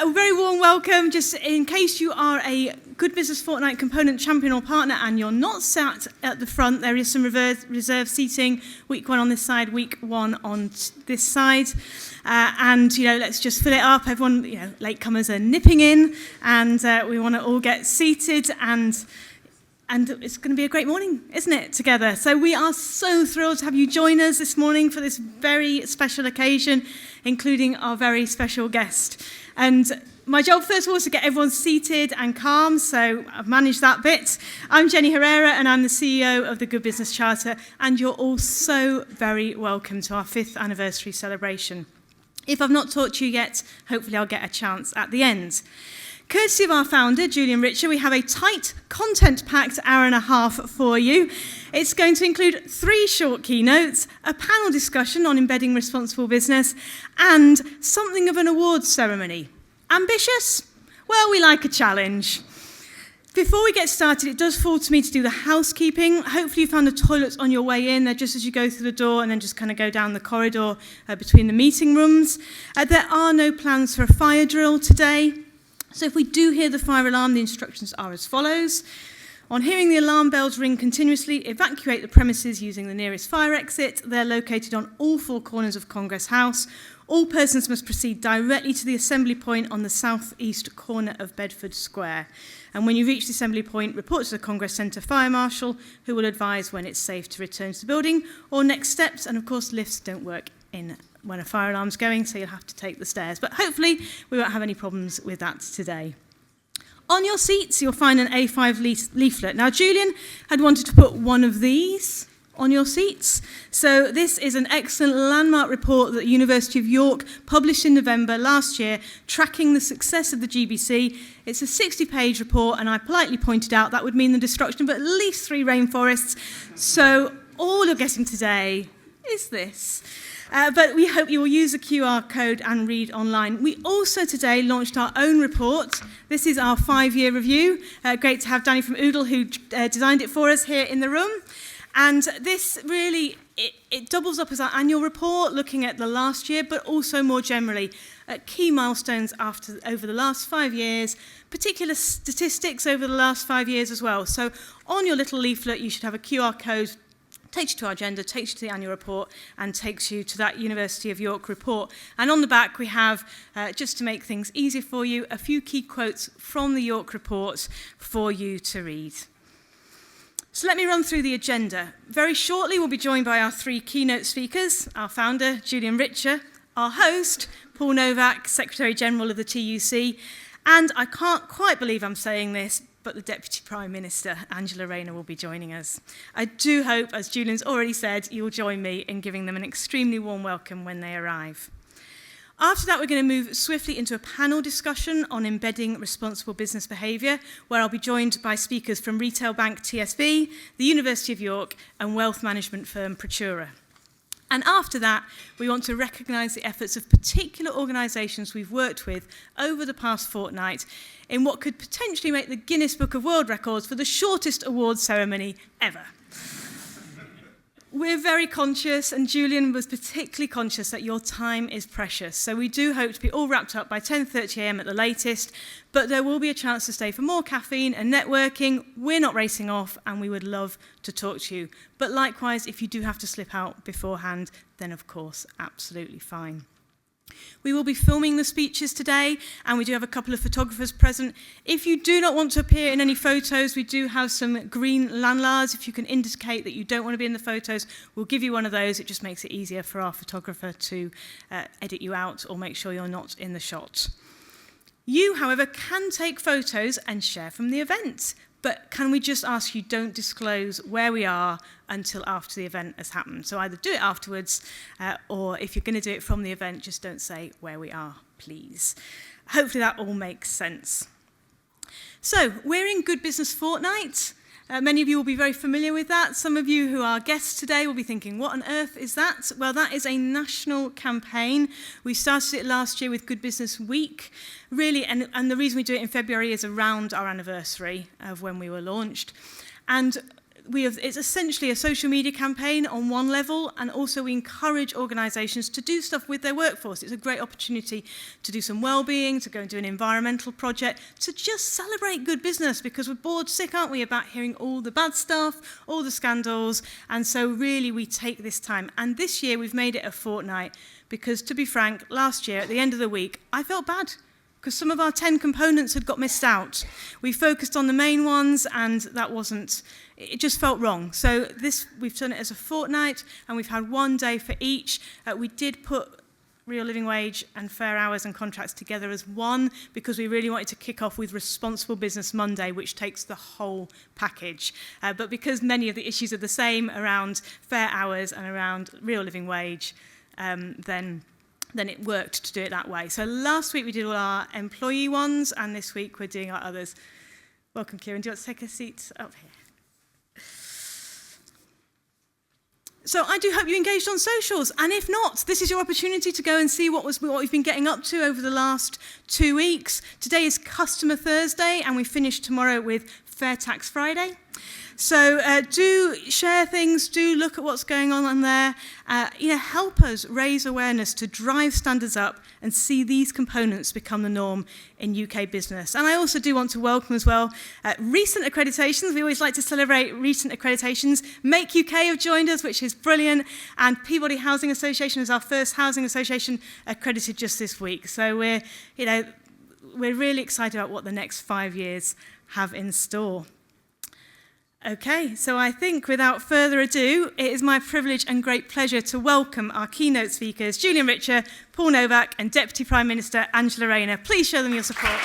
A very warm welcome, just in case you are a Good Business Fortnight component champion or partner and you're not sat at the front, there is some reserve seating, week one on this side, week one on this side. And, let's just fill it up. Everyone, latecomers are nipping in, and we want to all get seated, and it's going to be a great morning, isn't it, together? So we are so thrilled to have you join us this morning for this very special occasion, including our very special guest. And my job, first of all, is to get everyone seated and calm, so I've managed that bit. I'm Jenny Herrera, and I'm the CEO of the Good Business Charter, and you're all so very welcome to our 5th anniversary celebration. If I've not talked to you yet, hopefully I'll get a chance at the end. Courtesy of our founder, Julian, we have a tight, content-packed hour and a half for you. It's going to include 3 short keynotes, a panel discussion on embedding responsible business, and something of an awards ceremony. Ambitious? Well, we like a challenge. Before we get started, it does fall to me to do the housekeeping. Hopefully you found the toilets on your way in. They're just as you go through the door and then just kind of go down the corridor between the meeting rooms. There are no plans for a fire drill today. So if we do hear the fire alarm, the instructions are as follows. On hearing the alarm bells ring continuously, evacuate the premises using the nearest fire exit. They're located on all 4 corners of Congress House. All persons must proceed directly to the assembly point on the southeast corner of Bedford Square. And when you reach the assembly point, report to the Congress Centre Fire Marshal, who will advise when it's safe to return to the building or next steps. And of course, lifts don't work in when a fire alarm's going, so you'll have to take the stairs. But hopefully, we won't have any problems with that today. On your seats, you'll find an A5 leaflet. Now, Julian had wanted to put one of these on your seats. So this is an excellent landmark report that the University of York published in November last year, tracking the success of the GBC. It's a 60-page report, and I politely pointed out that would mean the destruction of at least 3 rainforests. So all you're getting today is this. But we hope you will use the QR code and read online. We also today launched our own report. This is our 5-year review. Great to have Danny from Oodle, who designed it for us, here in the room. And this really, it doubles up as our annual report, looking at the last year, but also more generally at key milestones over the last 5 years, particular statistics over the last 5 years as well. So on your little leaflet, you should have a QR code. Takes you to our agenda, takes you to the annual report, and takes you to that University of York report. And on the back, we have, just to make things easier for you, a few key quotes from the York report for you to read. So let me run through the agenda. Very shortly, we'll be joined by our 3 keynote speakers, our founder, Julian, our host, Paul Nowak, Secretary General of the TUC, and I can't quite believe I'm saying this, but the Deputy Prime Minister, Angela Rayner, will be joining us. I do hope, as Julian's already said, you'll join me in giving them an extremely warm welcome when they arrive. After that, we're going to move swiftly into a panel discussion on embedding responsible business behaviour, where I'll be joined by speakers from retail bank TSB, the University of York, and wealth management firm Praetura. And after that, we want to recognise the efforts of particular organisations we've worked with over the past fortnight in what could potentially make the Guinness Book of World Records for the shortest awards ceremony ever. We're very conscious, and Julian was particularly conscious, that your time is precious. So we do hope to be all wrapped up by 10:30 a.m. at the latest, but there will be a chance to stay for more caffeine and networking. We're not racing off, and we would love to talk to you. But likewise, if you do have to slip out beforehand, then of course, absolutely fine. We will be filming the speeches today, and we do have a couple of photographers present. If you do not want to appear in any photos, we do have some green landlards. If you can indicate that you don't want to be in the photos, we'll give you one of those. It just makes it easier for our photographer to edit you out or make sure you're not in the shot. You, however, can take photos and share from the event. But can we just ask you, don't disclose where we are until after the event has happened. So either do it afterwards, or if you're going to do it from the event, just don't say where we are, please. Hopefully that all makes sense. So we're in Good Business Fortnight. Many of you will be very familiar with that. Some of you who are guests today will be thinking, what on earth is that? Well, that is a national campaign. We started it last year with Good Business Week, really, and the reason we do it in February is around our anniversary of when we were launched. And it's essentially a social media campaign on one level, and also we encourage organisations to do stuff with their workforce. It's a great opportunity to do some well-being, to go and do an environmental project, to just celebrate good business, because we're bored sick, aren't we, about hearing all the bad stuff, all the scandals, and so really we take this time. And this year we've made it a fortnight, because to be frank, last year at the end of the week, I felt bad, because some of our 10 components had got missed out. We focused on the main ones, and it just felt wrong. So we've done it as a fortnight, and we've had one day for each. We did put real living wage and fair hours and contracts together as one, because we really wanted to kick off with Responsible Business Monday, which takes the whole package. But because many of the issues are the same around fair hours and around real living wage, then it worked to do it that way. So last week we did all our employee ones, and this week we're doing our others. Welcome, Kiran. Do you want to take a seat up here? So I do hope you engaged on socials, and if not, this is your opportunity to go and see what we've been getting up to over the last 2 weeks. Today is Customer Thursday, and we finish tomorrow with Fair Tax Friday. So do share things, do look at what's going on there. Help us raise awareness to drive standards up and see these components become the norm in UK business. And I also do want to welcome as well recent accreditations. We always like to celebrate recent accreditations. Make UK have joined us, which is brilliant. And Peabody Housing Association is our first housing association accredited just this week. So we're really excited about what the next 5 years have in store. Okay, so I think without further ado, it is my privilege and great pleasure to welcome our keynote speakers, Julian Richer, Paul Nowak, and Deputy Prime Minister Angela Rayner. Please show them your support.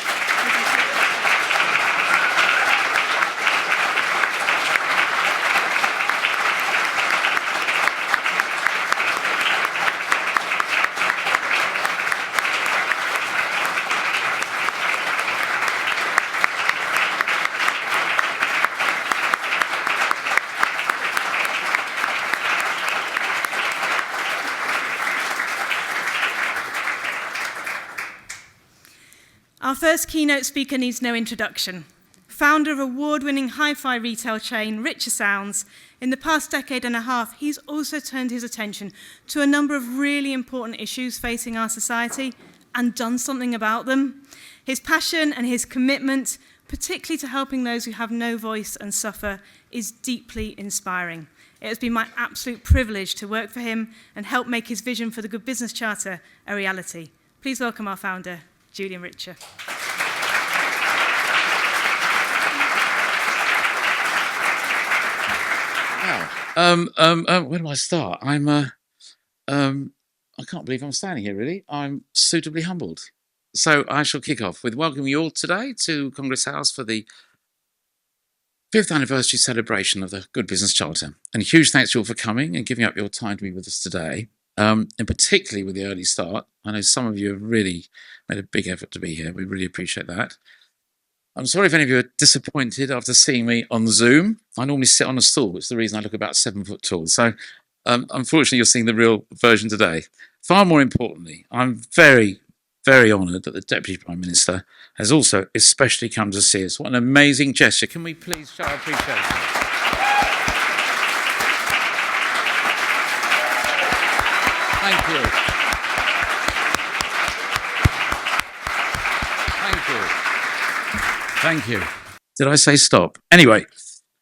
Our first keynote speaker needs no introduction. Founder of award-winning hi-fi retail chain Richer Sounds, in the past decade and a half, he's also turned his attention to a number of really important issues facing our society and done something about them. His passion and his commitment, particularly to helping those who have no voice and suffer, is deeply inspiring. It has been my absolute privilege to work for him and help make his vision for the Good Business Charter a reality. Please welcome our founder, Julian Richer. Wow. Where do I start? I can't believe I'm standing here, really. I'm suitably humbled. So I shall kick off with welcoming you all today to Congress House for the 5th anniversary celebration of the Good Business Charter. And a huge thanks to you all for coming and giving up your time to be with us today. And particularly with the early start. I know some of you have really made a big effort to be here. We really appreciate that. I'm sorry if any of you are disappointed after seeing me on Zoom. I normally sit on a stool, which is the reason I look about 7 foot tall. So unfortunately, you're seeing the real version today. Far more importantly, I'm very, very honoured that the Deputy Prime Minister has also especially come to see us. What an amazing gesture. Can we please show our appreciation? Thank you. Thank you. Did I say stop? Anyway,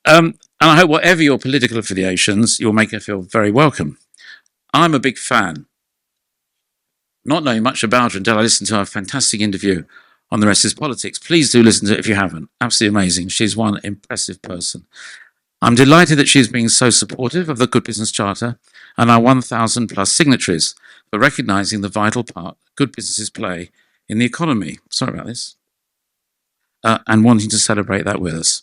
and I hope whatever your political affiliations, you'll make her feel very welcome. I'm a big fan. Not knowing much about her until I listened to her fantastic interview on The Rest is Politics. Please do listen to it if you haven't. Absolutely amazing. She's one impressive person. I'm delighted that she's being so supportive of the Good Business Charter and our 1,000 plus signatories for recognising the vital part good businesses play in the economy. Sorry about this. And wanting to celebrate that with us.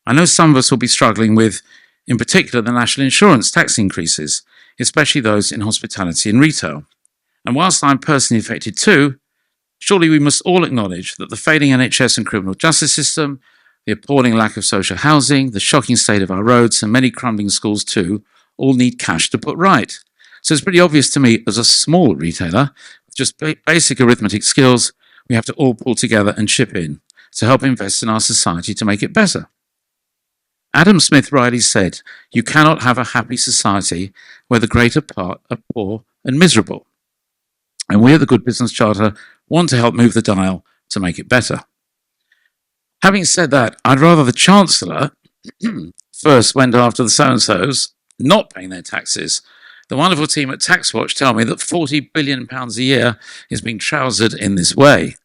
I know some of us will be struggling with, in particular, the national insurance tax increases, especially those in hospitality and retail. And whilst I'm personally affected too, surely we must all acknowledge that the failing NHS and criminal justice system, the appalling lack of social housing, the shocking state of our roads, and many crumbling schools too, all need cash to put right. So it's pretty obvious to me, as a small retailer, with just basic arithmetic skills, we have to all pull together and chip in to help invest in our society to make it better. Adam Smith rightly said, you cannot have a happy society where the greater part are poor and miserable. And we at the Good Business Charter want to help move the dial to make it better. Having said that, I'd rather the Chancellor first went after the so-and-sos not paying their taxes. The wonderful team at TaxWatch tell me that £40 billion a year is being trousered in this way.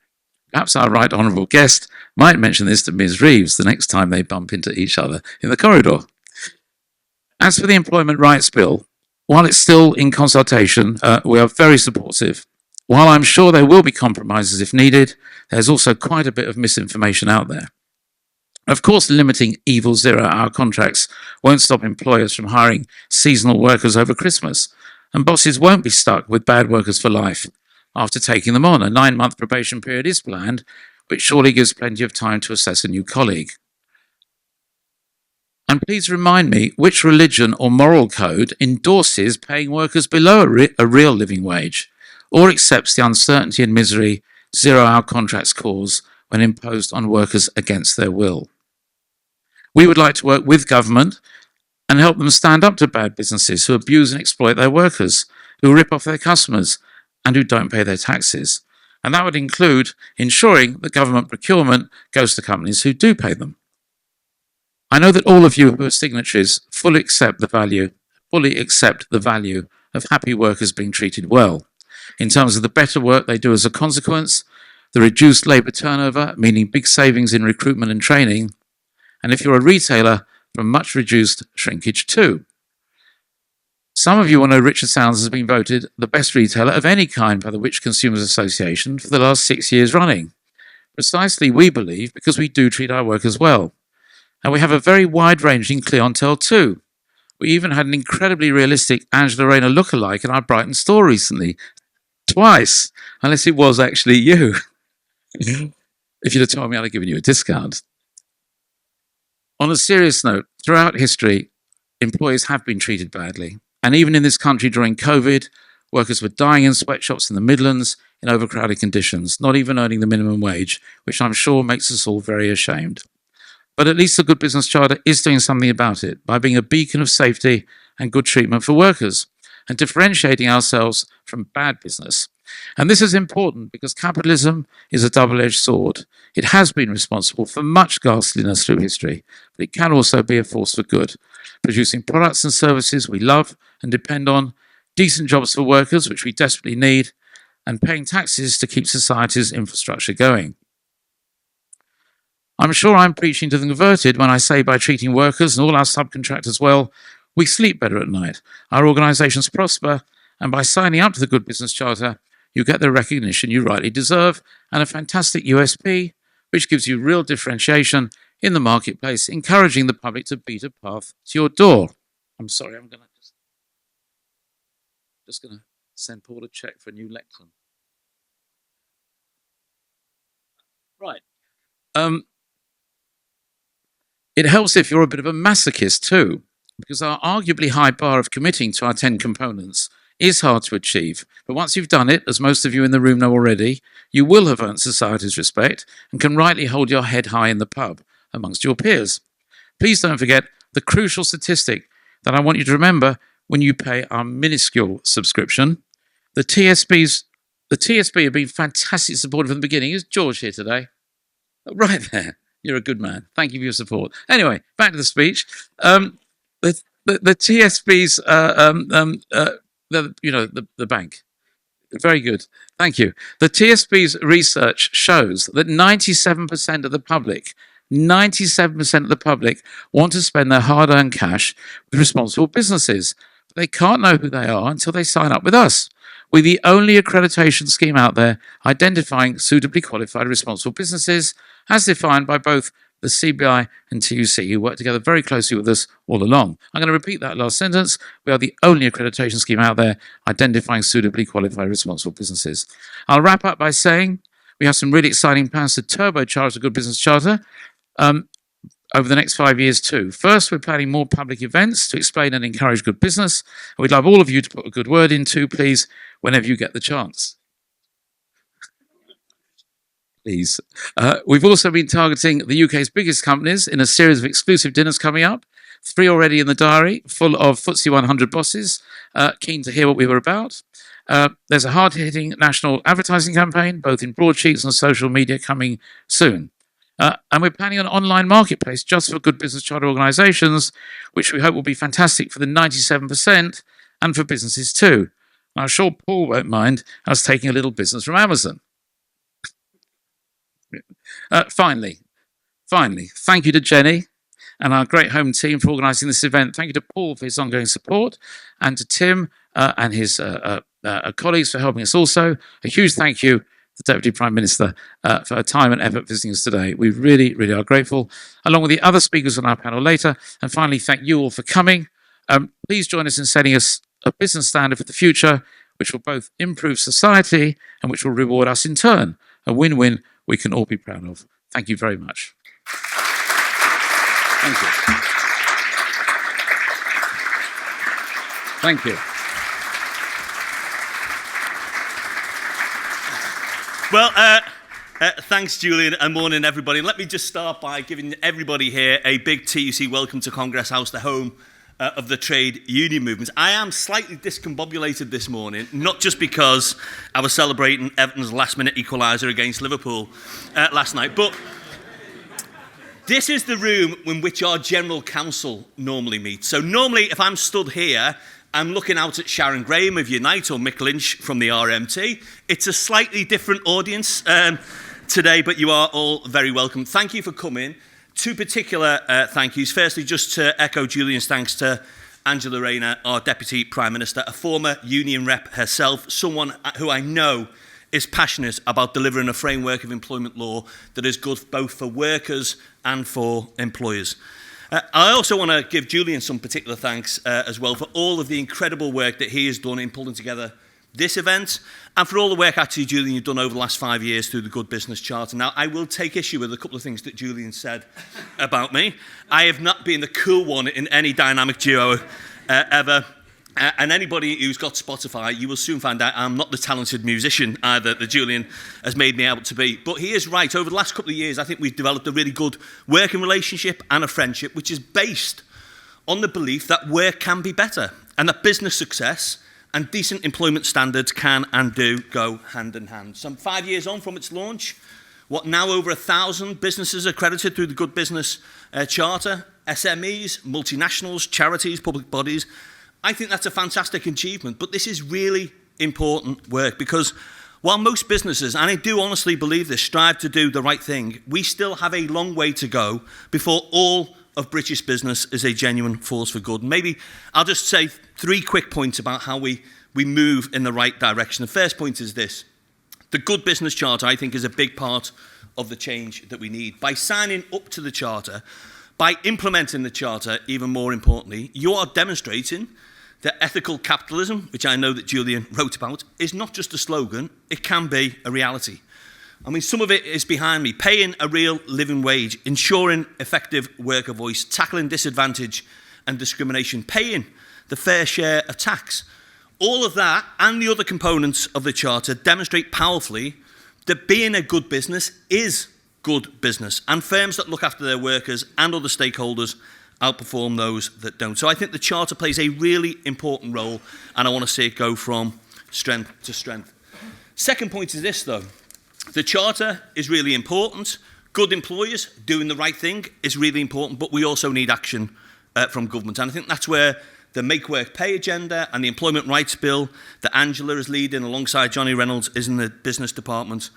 Perhaps our right honourable guest might mention this to Ms. Reeves the next time they bump into each other in the corridor. As for the Employment Rights Bill, while it's still in consultation, we are very supportive. While I'm sure there will be compromises if needed, there's also quite a bit of misinformation out there. Of course, limiting evil zero-hour contracts won't stop employers from hiring seasonal workers over Christmas, and bosses won't be stuck with bad workers for life after taking them on. A 9-month probation period is planned, which surely gives plenty of time to assess a new colleague. And please remind me which religion or moral code endorses paying workers below a real living wage, or accepts the uncertainty and misery zero-hour contracts cause when imposed on workers against their will. We would like to work with government and help them stand up to bad businesses who abuse and exploit their workers, who rip off their customers, and who don't pay their taxes. And that would include ensuring that government procurement goes to companies who do pay them. I know that all of you who are signatories fully accept the value of happy workers being treated well, in terms of the better work they do as a consequence, the reduced labour turnover, meaning big savings in recruitment and training, and if you're a retailer, from much reduced shrinkage too. Some of you will know Richard Sounds has been voted the best retailer of any kind by the Which Consumers Association for the last 6 years running. Precisely, we believe, because we do treat our workers well. And we have a very wide-ranging clientele too. We even had an incredibly realistic Angela Rayner lookalike in our Brighton store recently. Twice, unless it was actually you. If you'd have told me, I'd have given you a discount. On a serious note, throughout history, employees have been treated badly. And even in this country during COVID, workers were dying in sweatshops in the Midlands in overcrowded conditions, not even earning the minimum wage, which I'm sure makes us all very ashamed. But at least the Good Business Charter is doing something about it by being a beacon of safety and good treatment for workers and differentiating ourselves from bad business. And this is important because capitalism is a double-edged sword. It has been responsible for much ghastliness through history, but it can also be a force for good, producing products and services we love and depend on, decent jobs for workers, which we desperately need, and paying taxes to keep society's infrastructure going. I'm sure I'm preaching to the converted when I say by treating workers and all our subcontractors well, we sleep better at night, our organisations prosper, and by signing up to the Good Business Charter, you get the recognition you rightly deserve and a fantastic USP, which gives you real differentiation in the marketplace, encouraging the public to beat a path to your door. I'm sorry, I'm just going to send Paul a cheque for a new lectern. Right. It helps if you're a bit of a masochist too, because our arguably high bar of committing to our 10 components is hard to achieve. But once you've done it, as most of you in the room know already, you will have earned society's respect and can rightly hold your head high in the pub amongst your peers. Please don't forget the crucial statistic that I want you to remember when you pay our minuscule subscription. The TSB have been fantastic supportive from the beginning. Is George here today? Right there. You're a good man. Thank you for your support. Anyway, back to the speech. The TSB's, the bank. Very good. Thank you. The TSB's research shows that 97% of the public, 97% of the public want to spend their hard-earned cash with responsible businesses. But they can't know who they are until they sign up with us. We're the only accreditation scheme out there identifying suitably qualified responsible businesses as defined by both the CBI and TUC, who work together very closely with us all along. I'm going to repeat that last sentence. We are the only accreditation scheme out there identifying suitably qualified responsible businesses. I'll wrap up by saying we have some really exciting plans to turbocharge the Good Business Charter over the next 5 years too. First, we're planning more public events to explain and encourage good business. And we'd love all of you to put a good word in too, please, whenever you get the chance. please. We've also been targeting the UK's biggest companies in a series of exclusive dinners coming up. 3 already in the diary, full of FTSE 100 bosses, keen to hear what we were about. There's a hard-hitting national advertising campaign, both in broadsheets and social media, coming soon. And we're planning an online marketplace just for good business charter organisations, which we hope will be fantastic for the 97% and for businesses too. I'm sure Paul won't mind us taking a little business from Amazon. Finally, thank you to Jenny and our great home team for organising this event. Thank you to Paul for his ongoing support, and to Tim and his colleagues for helping us also. A huge thank you to the Deputy Prime Minister for her time and effort visiting us today. We really, really are grateful, along with the other speakers on our panel later. And finally, thank you all for coming. Please join us in setting us a business standard for the future, which will both improve society and which will reward us in turn. A win-win we can all be proud of. Thank you very much. Thank you. Thank you. Well, thanks, Julian, and morning, everybody. Let me just start by giving everybody here a big TUC welcome to Congress House, the home of the trade union movement. I am slightly discombobulated this morning, not just because I was celebrating Everton's last-minute equaliser against Liverpool last night, but this is the room in which our General Counsel normally meets. So normally, if I'm stood here, I'm looking out at Sharon Graham of Unite or Mick Lynch from the RMT. It's a slightly different audience today, but you are all very welcome. Thank you for coming. 2 particular thank yous. Firstly, just to echo Julian's thanks to Angela Rayner, our Deputy Prime Minister, a former union rep herself, someone who I know is passionate about delivering a framework of employment law that is good both for workers and for employers. I also want to give Julian some particular thanks as well for all of the incredible work that he has done in pulling together this event, and for all the work, actually, Julian, you've done over the last 5 years through the Good Business Charter. Now, I will take issue with a couple of things that Julian said about me. I have not been the cool one in any dynamic duo ever. And anybody who's got Spotify, you will soon find out I'm not the talented musician either that Julian has made me able to be. But he is right. Over the last couple of years, I think we've developed a really good working relationship and a friendship, which is based on the belief that work can be better and that business success and decent employment standards can and do go hand in hand. Some 5 years on from its launch, now over 1,000 businesses accredited through the Good Business Charter, SMEs, multinationals, charities, public bodies. I think that's a fantastic achievement, but this is really important work because while most businesses, and I do honestly believe this, strive to do the right thing, we still have a long way to go before all of British business is a genuine force for good. Maybe I'll just say 3 quick points about how we move in the right direction. The first point is this. The Good Business Charter, I think, is a big part of the change that we need. By signing up to the Charter, by implementing the Charter, even more importantly, you are demonstrating that ethical capitalism, which I know that Julian wrote about, is not just a slogan, it can be a reality. I mean, some of it is behind me. Paying a real living wage, ensuring effective worker voice, tackling disadvantage and discrimination, paying the fair share of tax. All of that and the other components of the Charter demonstrate powerfully that being a good business is good business, and firms that look after their workers and other stakeholders outperform those that don't. So I think the Charter plays a really important role, and I want to see it go from strength to strength. Second point is this, though. The Charter is really important. Good employers doing the right thing is really important, but we also need action from government. And I think that's where the Make Work Pay agenda and the Employment Rights Bill that Angela is leading alongside Johnny Reynolds is in the business department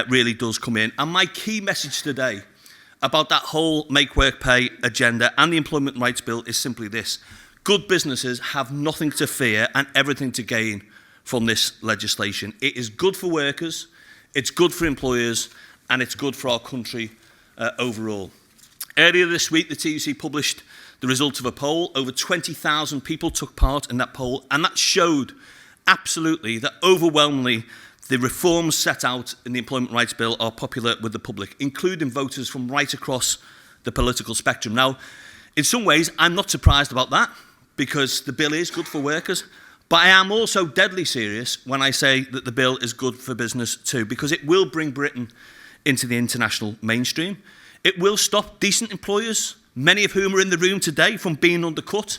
really does come in. And my key message today about that whole Make Work Pay agenda and the Employment Rights Bill is simply this. Good businesses have nothing to fear and everything to gain from this legislation. It is good for workers, it's good for employers, and it's good for our country overall. Earlier this week, the TUC published the results of a poll. Over 20,000 people took part in that poll, and that showed absolutely that overwhelmingly the reforms set out in the Employment Rights Bill are popular with the public, including voters from right across the political spectrum. Now, in some ways, I'm not surprised about that, because the bill is good for workers, but I am also deadly serious when I say that the bill is good for business too, because it will bring Britain into the international mainstream. It will stop decent employers, many of whom are in the room today, from being undercut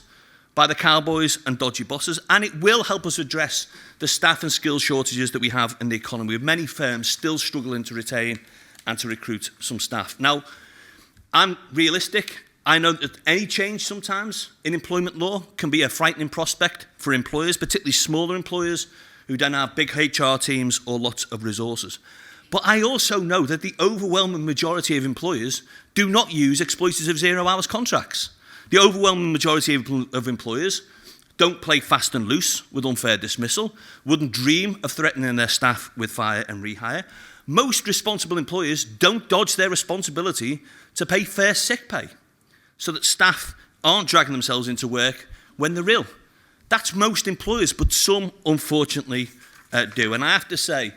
by the cowboys and dodgy bosses, and it will help us address the staff and skill shortages that we have in the economy, with many firms still struggling to retain and to recruit some staff. Now, I'm realistic. I know that any change sometimes in employment law can be a frightening prospect for employers, particularly smaller employers who don't have big HR teams or lots of resources. But I also know that the overwhelming majority of employers do not use exploitative zero-hours contracts. The overwhelming majority of employers don't play fast and loose with unfair dismissal, wouldn't dream of threatening their staff with fire and rehire. Most responsible employers don't dodge their responsibility to pay fair sick pay so that staff aren't dragging themselves into work when they're ill. That's most employers, but some, unfortunately, do. And I have to say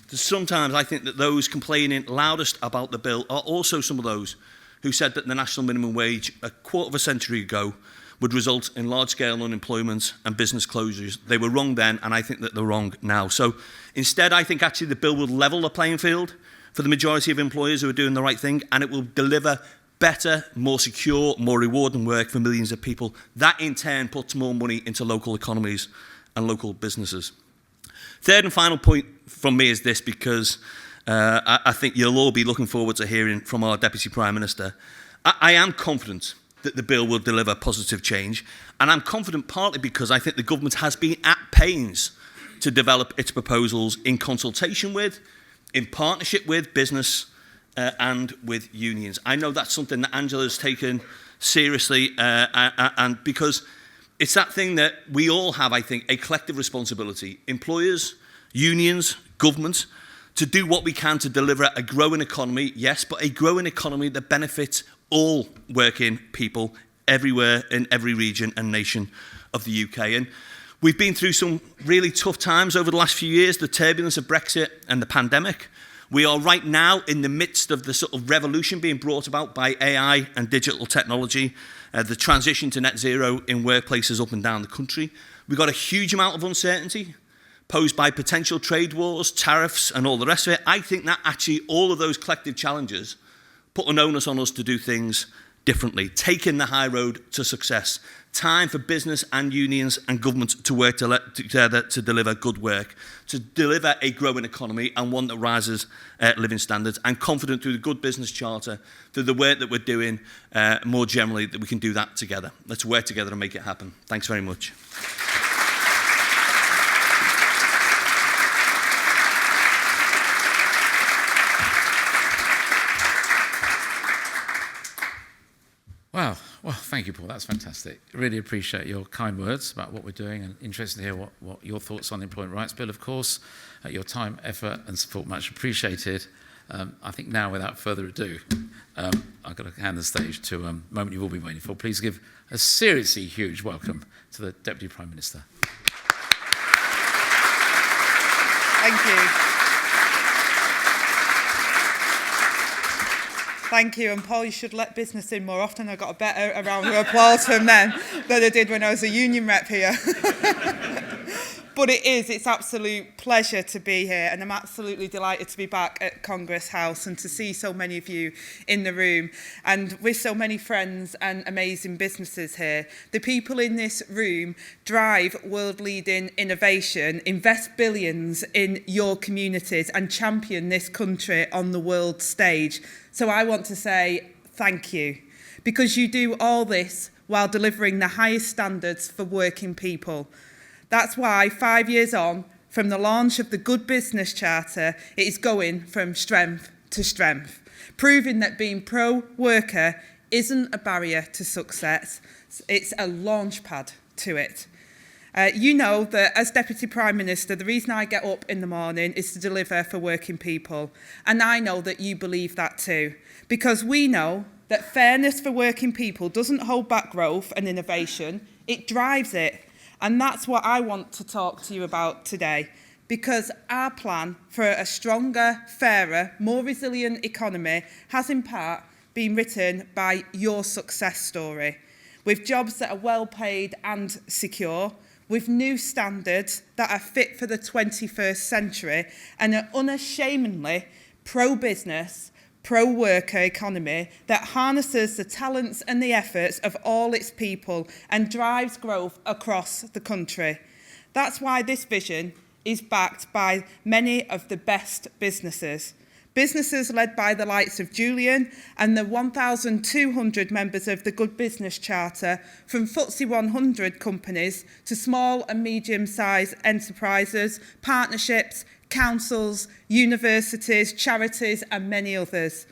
that sometimes I think that those complaining loudest about the bill are also some of those who said that the national minimum wage a quarter of a century ago would result in large-scale unemployment and business closures. They were wrong then, and I think that they're wrong now. So instead, I think actually the bill will level the playing field for the majority of employers who are doing the right thing, and it will deliver better, more secure, more rewarding work for millions of people. That, in turn, puts more money into local economies and local businesses. Third and final point from me is this, because I think you'll all be looking forward to hearing from our Deputy Prime Minister. I am confident that the bill will deliver positive change, and I'm confident partly because I think the government has been at pains to develop its proposals in consultation with, in partnership with business and with unions. I know that's something that Angela's taken seriously, and because it's that thing that we all have, I think, a collective responsibility, employers, unions, government, to do what we can to deliver a growing economy, yes, but a growing economy that benefits all working people everywhere in every region and nation of the UK. And we've been through some really tough times over the last few years, the turbulence of Brexit and the pandemic. We are right now in the midst of the sort of revolution being brought about by AI and digital technology, the transition to net zero in workplaces up and down the country. We've got a huge amount of uncertainty posed by potential trade wars, tariffs, and all the rest of it. I think that actually all of those collective challenges put an onus on us to do things differently, taking the high road to success. Time for business and unions and government to work together to deliver good work, to deliver a growing economy and one that rises living standards. I'm confident through the Good Business Charter, through the work that we're doing more generally, that we can do that together. Let's work together and make it happen. Thanks very much. Wow. Well, thank you, Paul. That's fantastic. Really appreciate your kind words about what we're doing, and interested to hear what your thoughts on the Employment Rights Bill, of course. Your time, effort and support much appreciated. I think now, without further ado, I've got to hand the stage to a moment you've all been waiting for. Please give a seriously huge welcome to the Deputy Prime Minister. Thank you. Thank you, and Paul, you should let business in more often. I got a better round of applause from them than I did when I was a union rep here. But it's absolute pleasure to be here, and I'm absolutely delighted to be back at Congress House and to see so many of you in the room, and with so many friends and amazing businesses here. The people in this room drive world-leading innovation, invest billions in your communities, and champion this country on the world stage. So I want to say thank you, because you do all this while delivering the highest standards for working people. That's why 5 years on, from the launch of the Good Business Charter, it is going from strength to strength, proving that being pro-worker isn't a barrier to success, it's a launch pad to it. You know that as Deputy Prime Minister, the reason I get up in the morning is to deliver for working people. And I know that you believe that too, because we know that fairness for working people doesn't hold back growth and innovation, it drives it. And that's what I want to talk to you about today, because our plan for a stronger, fairer, more resilient economy has in part been written by your success story, with jobs that are well paid and secure, with new standards that are fit for the 21st century and are unashamedly pro-business, pro-worker economy that harnesses the talents and the efforts of all its people and drives growth across the country. That's why this vision is backed by many of the best businesses. Businesses led by the likes of Julian and the 1,200 members of the Good Business Charter, from FTSE 100 companies to small and medium-sized enterprises, partnerships, councils, universities, charities and many others.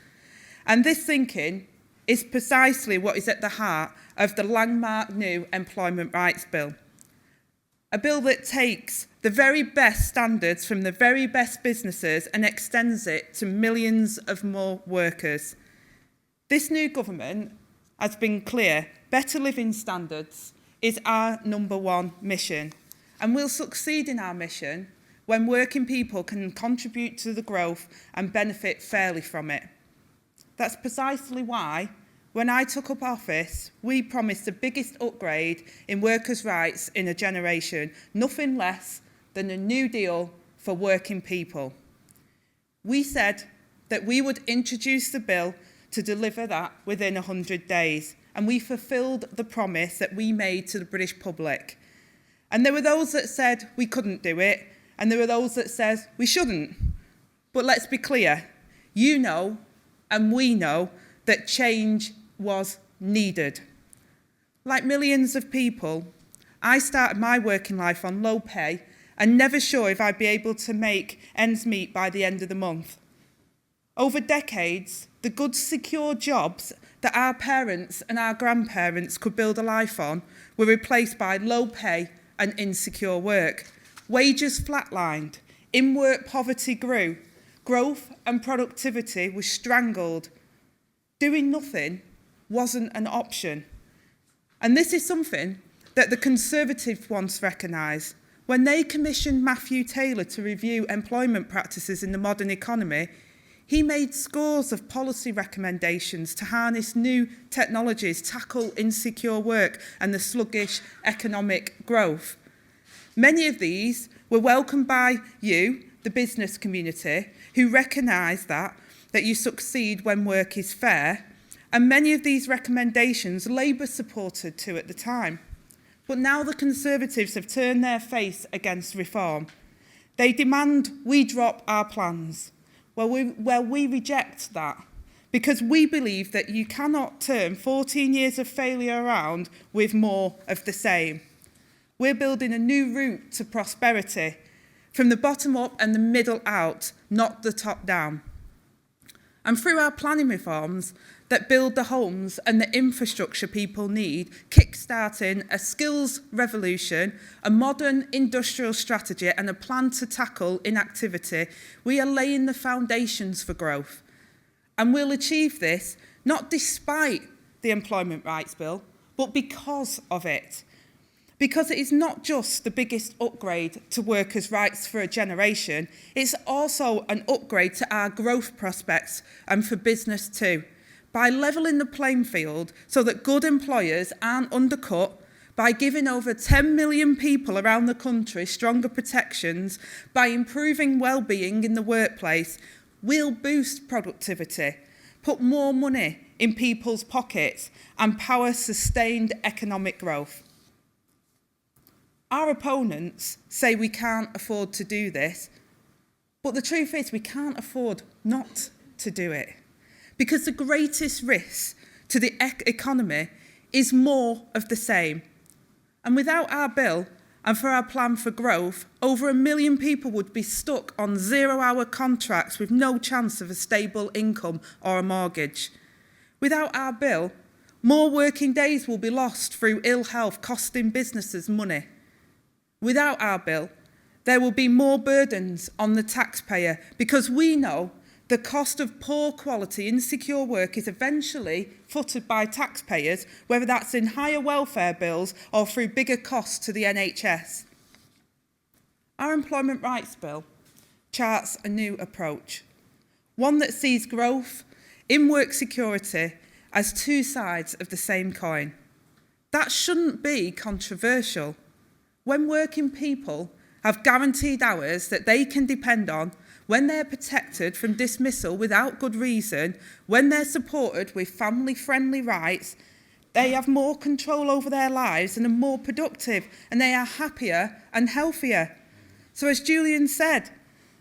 And this thinking is precisely what is at the heart of the landmark new Employment Rights Bill. A bill that takes the very best standards from the very best businesses and extends it to millions of more workers. This new government has been clear. Better living standards is our number one mission, and we'll succeed in our mission when working people can contribute to the growth and benefit fairly from it. That's precisely why, when I took up office, we promised the biggest upgrade in workers' rights in a generation, nothing less than a New Deal for working people. We said that we would introduce the bill to deliver that within 100 days, and we fulfilled the promise that we made to the British public. And there were those that said we couldn't do it, and there were those that said we shouldn't. But let's be clear, you know, and we know, that change was needed. Like millions of people, I started my working life on low pay and never sure if I'd be able to make ends meet by the end of the month. Over decades, the good, secure jobs that our parents and our grandparents could build a life on were replaced by low pay and insecure work. Wages flatlined, in-work poverty grew, growth and productivity was strangled. Doing nothing wasn't an option. And this is something that the Conservatives once recognised. When they commissioned Matthew Taylor to review employment practices in the modern economy, he made scores of policy recommendations to harness new technologies, tackle insecure work and the sluggish economic growth. Many of these were welcomed by you, the business community, who recognise that you succeed when work is fair, and many of these recommendations Labour supported too at the time. But now the Conservatives have turned their face against reform. They demand we drop our plans. Well, we reject that, because we believe that you cannot turn 14 years of failure around with more of the same. We're building a new route to prosperity, from the bottom up and the middle out, not the top down. And through our planning reforms that build the homes and the infrastructure people need, kick-starting a skills revolution, a modern industrial strategy and a plan to tackle inactivity, we are laying the foundations for growth. And we'll achieve this not despite the Employment Rights Bill, but because of it. Because it is not just the biggest upgrade to workers' rights for a generation, it's also an upgrade to our growth prospects and for business too. By levelling the playing field so that good employers aren't undercut, by giving over 10 million people around the country stronger protections, by improving well-being in the workplace, we'll boost productivity, put more money in people's pockets and power sustained economic growth. Our opponents say we can't afford to do this, but the truth is we can't afford not to do it, because the greatest risk to the economy is more of the same. And without our bill and for our plan for growth, over 1 million people would be stuck on 0-hour contracts with no chance of a stable income or a mortgage. Without our bill, more working days will be lost through ill health, costing businesses money. Without our bill, there will be more burdens on the taxpayer, because we know the cost of poor quality, insecure work is eventually footed by taxpayers, whether that's in higher welfare bills or through bigger costs to the NHS. Our Employment Rights Bill charts a new approach, one that sees growth, in-work security as two sides of the same coin. That shouldn't be controversial. When working people have guaranteed hours that they can depend on, when they're protected from dismissal without good reason, when they're supported with family-friendly rights, they have more control over their lives and are more productive, and they are happier and healthier. So as Julian said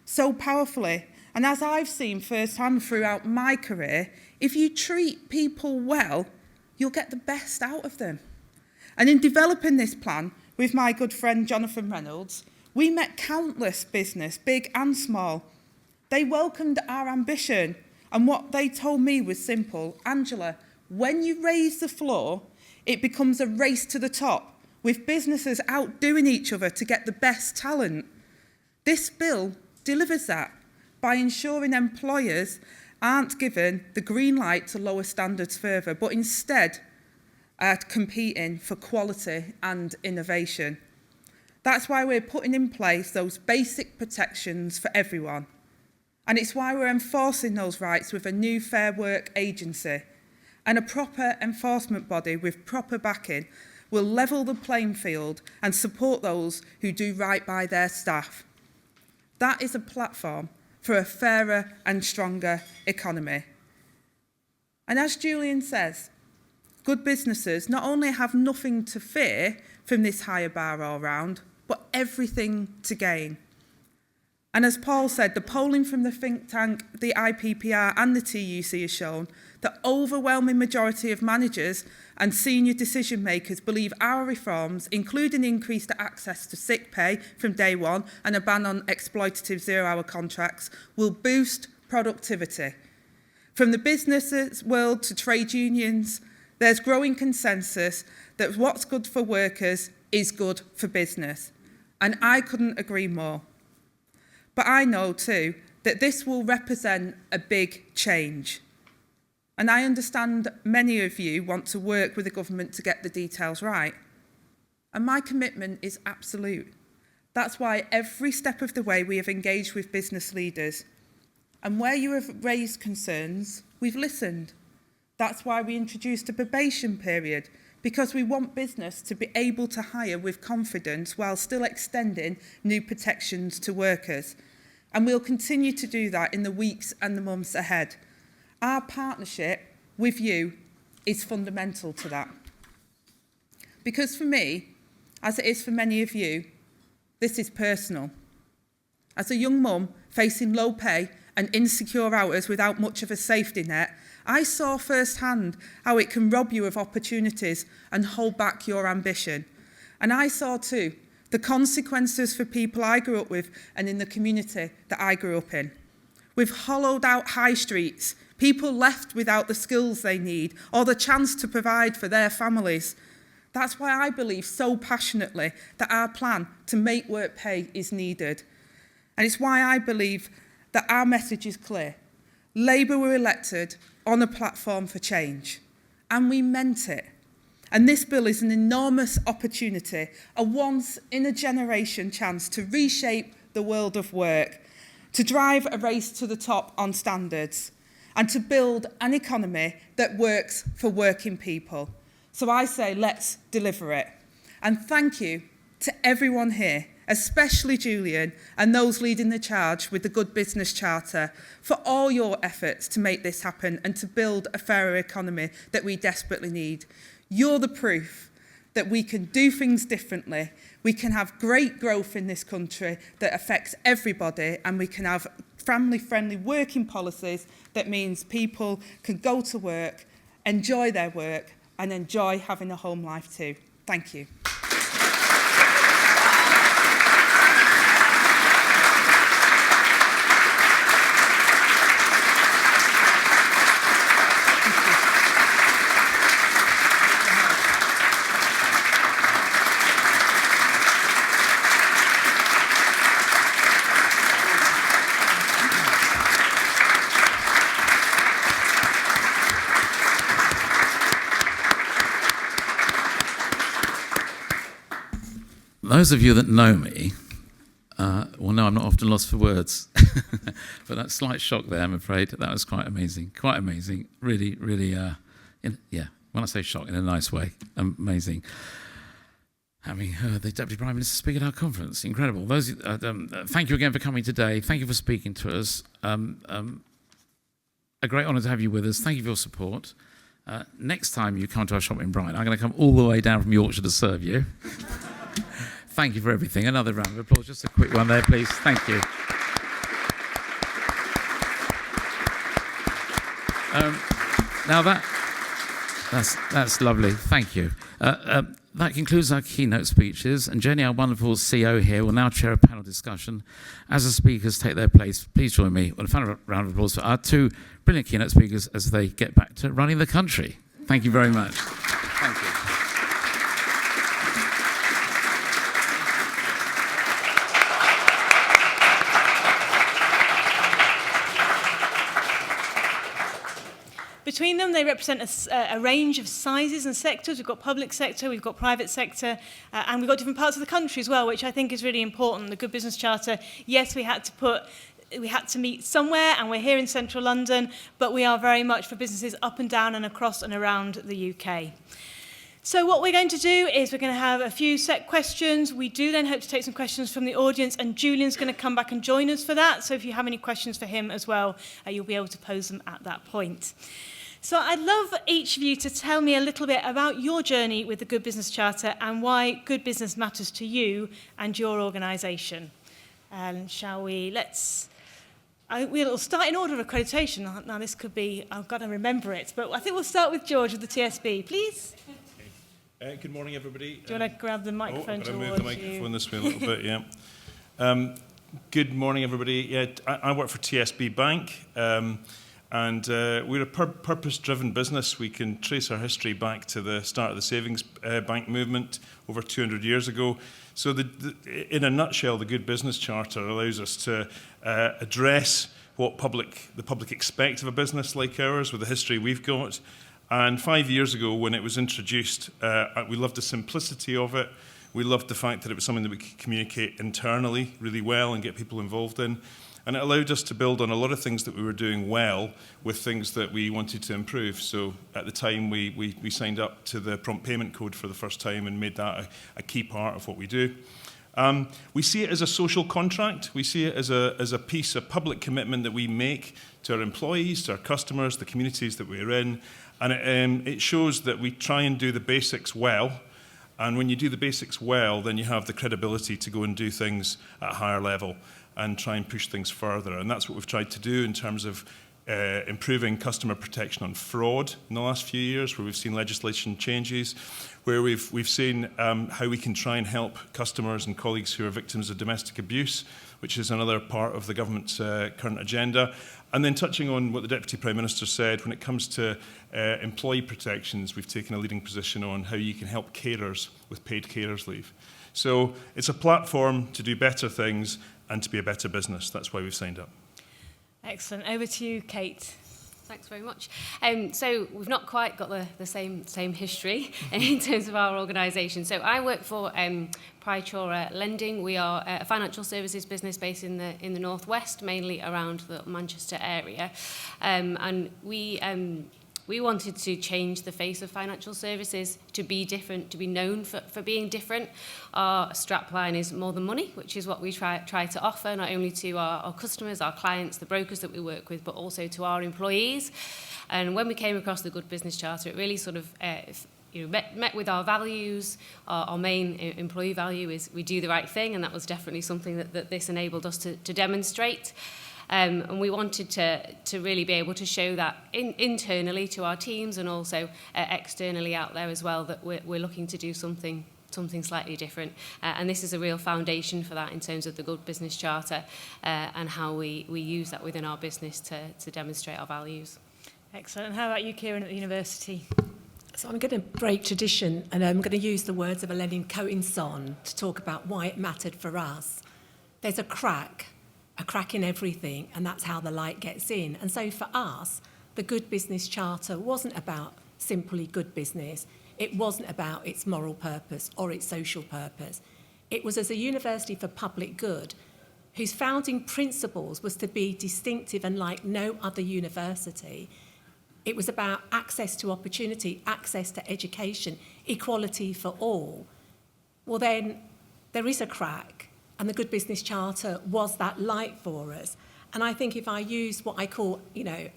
so powerfully, and as I've seen firsthand throughout my career, if you treat people well, you'll get the best out of them. And in developing this plan with my good friend Jonathan Reynolds, we met countless business, big and small. They welcomed our ambition, and what they told me was simple. Angela, when you raise the floor, it becomes a race to the top, with businesses outdoing each other to get the best talent. This bill delivers that by ensuring employers aren't given the green light to lower standards further, but instead are competing for quality and innovation. That's why we're putting in place those basic protections for everyone. And it's why we're enforcing those rights with a new Fair Work agency, and a proper enforcement body with proper backing will level the playing field and support those who do right by their staff. That is a platform for a fairer and stronger economy. And as Julian says, good businesses not only have nothing to fear from this higher bar all round, but everything to gain. And as Paul said, the polling from the think tank, the IPPR and the TUC has shown the overwhelming majority of managers and senior decision makers believe our reforms, including increased access to sick pay from day one and a ban on exploitative zero-hour contracts, will boost productivity. From the business world to trade unions, there's growing consensus that what's good for workers is good for business. And I couldn't agree more. But I know too that this will represent a big change. And I understand many of you want to work with the government to get the details right. And my commitment is absolute. That's why every step of the way we have engaged with business leaders. And where you have raised concerns, we've listened. That's why we introduced a probation period, because we want business to be able to hire with confidence while still extending new protections to workers. And we'll continue to do that in the weeks and the months ahead. Our partnership with you is fundamental to that. Because for me, as it is for many of you, this is personal. As a young mum facing low pay and insecure hours without much of a safety net, I saw firsthand how it can rob you of opportunities and hold back your ambition. And I saw too the consequences for people I grew up with and in the community that I grew up in. With hollowed out high streets, people left without the skills they need or the chance to provide for their families. That's why I believe so passionately that our plan to make work pay is needed. And it's why I believe that our message is clear. Labour were elected on a platform for change, and we meant it. And this bill is an enormous opportunity, a once-in-a-generation chance to reshape the world of work, to drive a race to the top on standards, and to build an economy that works for working people. So I say, let's deliver it. And thank you to everyone here, especially Julian and those leading the charge with the Good Business Charter, for all your efforts to make this happen and to build a fairer economy that we desperately need. You're the proof that we can do things differently, we can have great growth in this country that affects everybody, and we can have family-friendly working policies that means people can go to work, enjoy their work, and enjoy having a home life too. Thank you. Those of you that know me will know I'm not often lost for words. But that slight shock there, I'm afraid, that was quite amazing. Quite amazing. Really, when I say shock, in a nice way, amazing. having heard the Deputy Prime Minister speak at our conference. Incredible. Thank you again for coming today. Thank you for speaking to us. A great honour to have you with us. Thank you for your support. Next time you come to our shop in Brighton, I'm going to come all the way down from Yorkshire to serve you. Thank you for everything. Another round of applause. Just a quick one there, please. Thank you. Now that's lovely. Thank you. That concludes our keynote speeches, and Jenny, our wonderful CEO here, will now chair a panel discussion. As the speakers take their place, please join me with a final round of applause for our two brilliant keynote speakers as they get back to running the country. Thank you very much. Thank you. Between them, they represent a range of sizes and sectors. We've got public sector, we've got private sector, and we've got different parts of the country as well, which I think is really important. The Good Business Charter, yes, we had to meet somewhere, and we're here in central London, but we are very much for businesses up and down and across and around the UK. So what we're going to do is we're going to have a few set questions. We do then hope to take some questions from the audience, and Julian's going to come back and join us for that. So if you have any questions for him as well, you'll be able to pose them at that point. So I'd love each of you to tell me a little bit about your journey with the Good Business Charter and why good business matters to you and your organisation. Shall we? We'll start in order of accreditation. Now this could be, I've got to remember it, but I think we'll start with George of the TSB, please. Good morning, everybody. Do you want to grab the microphone towards you? Move the microphone this way a little bit, yeah. Good morning, everybody. Yeah, I work for TSB Bank. And we're a purpose-driven business. We can trace our history back to the start of the savings bank movement over 200 years ago. So in a nutshell, the Good Business Charter allows us to address what the public expect of a business like ours with the history we've got. And 5 years ago, when it was introduced, we loved the simplicity of it. We loved the fact that it was something that we could communicate internally really well and get people involved in. And it allowed us to build on a lot of things that we were doing well with things that we wanted to improve. So at the time, we signed up to the prompt payment code for the first time and made that a key part of what we do. We see it as a social contract. We see it as a piece of public commitment that we make to our employees, to our customers, the communities that we're in. And it shows that we try and do the basics well. And when you do the basics well, then you have the credibility to go and do things at a higher level and try and push things further. And that's what we've tried to do in terms of improving customer protection on fraud in the last few years, where we've seen legislation changes, where we've seen how we can try and help customers and colleagues who are victims of domestic abuse, which is another part of the government's current agenda. And then touching on what the Deputy Prime Minister said, when it comes to employee protections, we've taken a leading position on how you can help carers with paid carers leave. So it's a platform to do better things and to be a better business. That's why we've signed up. Excellent. Over to you, Kate. Thanks very much. So we've not quite got the same history in terms of our organisation. So I work for Praetura Lending. We are a financial services business based in the northwest, mainly around the Manchester area, and we wanted to change the face of financial services to be different, to be known for being different. Our strapline is more than money, which is what we try to offer, not only to our customers, our clients, the brokers that we work with, but also to our employees. And when we came across the Good Business Charter, it really sort of met with our values. Our main employee value is we do the right thing, and that was definitely something that this enabled us to demonstrate. And we wanted to really be able to show that internally to our teams and also externally out there as well, that we're looking to do something slightly different. And this is a real foundation for that in terms of the Good Business Charter and how we use that within our business to demonstrate our values. Excellent. And how about you, Kiran, at the university? So I'm going to break tradition and I'm going to use the words of Eleni Coinson to talk about why it mattered for us. There's a crack in everything, and that's how the light gets in. And so for us, the Good Business Charter wasn't about simply good business. It wasn't about its moral purpose or its social purpose. It was as a university for public good, whose founding principles was to be distinctive and like no other university. It was about access to opportunity, access to education, equality for all. well then there is a crack, and the Good Business Charter was that light for us. And I think if I use what I call,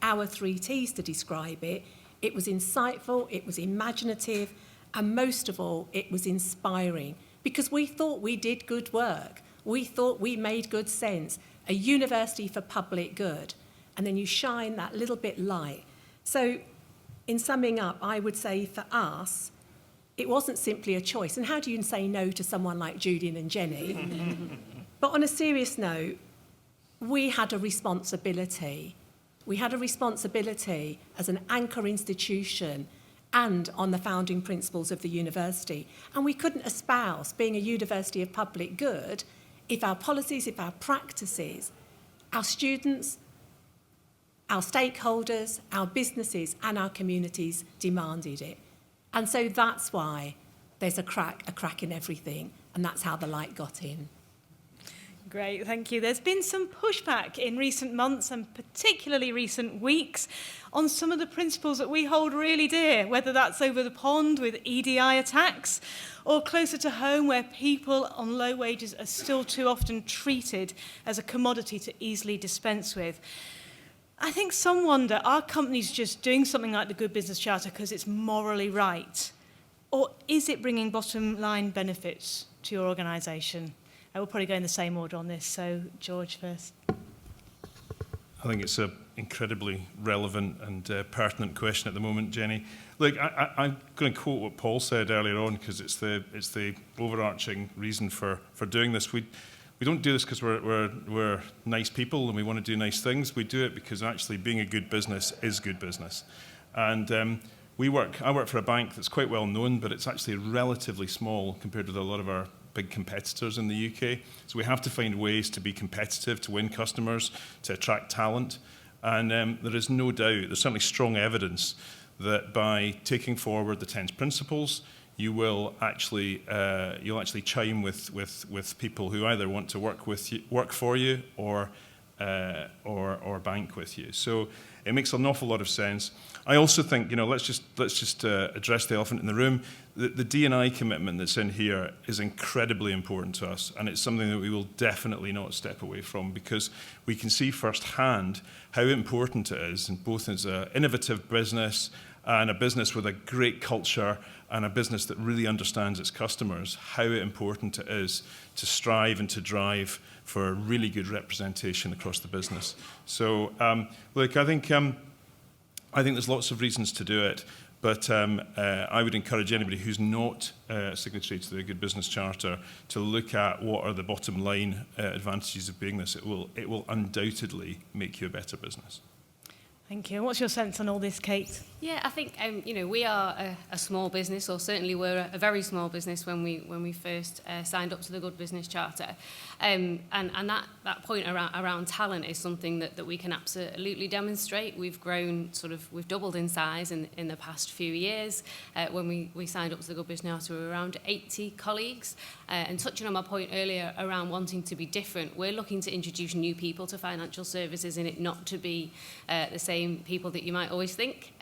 our 3 T's to describe it, it was insightful, it was imaginative, and most of all, it was inspiring, because we thought we did good work. We thought we made good sense, a university for public good, and then you shine that little bit light. So in summing up, I would say for us, it wasn't simply a choice. And how do you say no to someone like Julian and Jenny? But on a serious note, we had a responsibility. We had a responsibility as an anchor institution and on the founding principles of the university. And we couldn't espouse being a university of public good if our policies, if our practices, our students, our stakeholders, our businesses and our communities demanded it. And so that's why there's a crack in everything, and that's how the light got in. Great, thank you. There's been some pushback in recent months and particularly recent weeks on some of the principles that we hold really dear, whether that's over the pond with EDI attacks or closer to home where people on low wages are still too often treated as a commodity to easily dispense with. I think some wonder, are companies just doing something like the Good Business Charter because it's morally right? Or is it bringing bottom line benefits to your organisation? We'll probably go in the same order on this. So, George first. I think it's an incredibly relevant and pertinent question at the moment, Jenny. Look, I'm going to quote what Paul said earlier on, because it's the overarching reason for doing this. We don't do this because we're nice people and we want to do nice things. We do it because actually being a good business is good business. And I work for a bank that's quite well known, but it's actually relatively small compared with a lot of our big competitors in the UK. So we have to find ways to be competitive, to win customers, to attract talent. And there is no doubt, there's certainly strong evidence that by taking forward the 10 principles, you'll actually chime with people who either want to work for you or bank with you. So it makes an awful lot of sense. I also think, let's just address the elephant in the room. The D&I commitment that's in here is incredibly important to us, and it's something that we will definitely not step away from, because we can see firsthand how important it is, and both as an innovative business and a business with a great culture and a business that really understands its customers, how important it is to strive and to drive for really good representation across the business. So, look, I think there's lots of reasons to do it, but I would encourage anybody who's not a signatory to the Good Business Charter to look at what are the bottom line advantages of being this. It will undoubtedly make you a better business. Thank you. What's your sense on all this, Kate? Yeah, I think we are a small business, or certainly we're a very small business when we first signed up to the Good Business Charter, and that point around talent is something that we can absolutely demonstrate. We've grown we've doubled in size in the past few years. When we signed up to the Good Business Charter, we were around 80 colleagues, and touching on my point earlier around wanting to be different, we're looking to introduce new people to financial services, and it not to be the same people that you might always think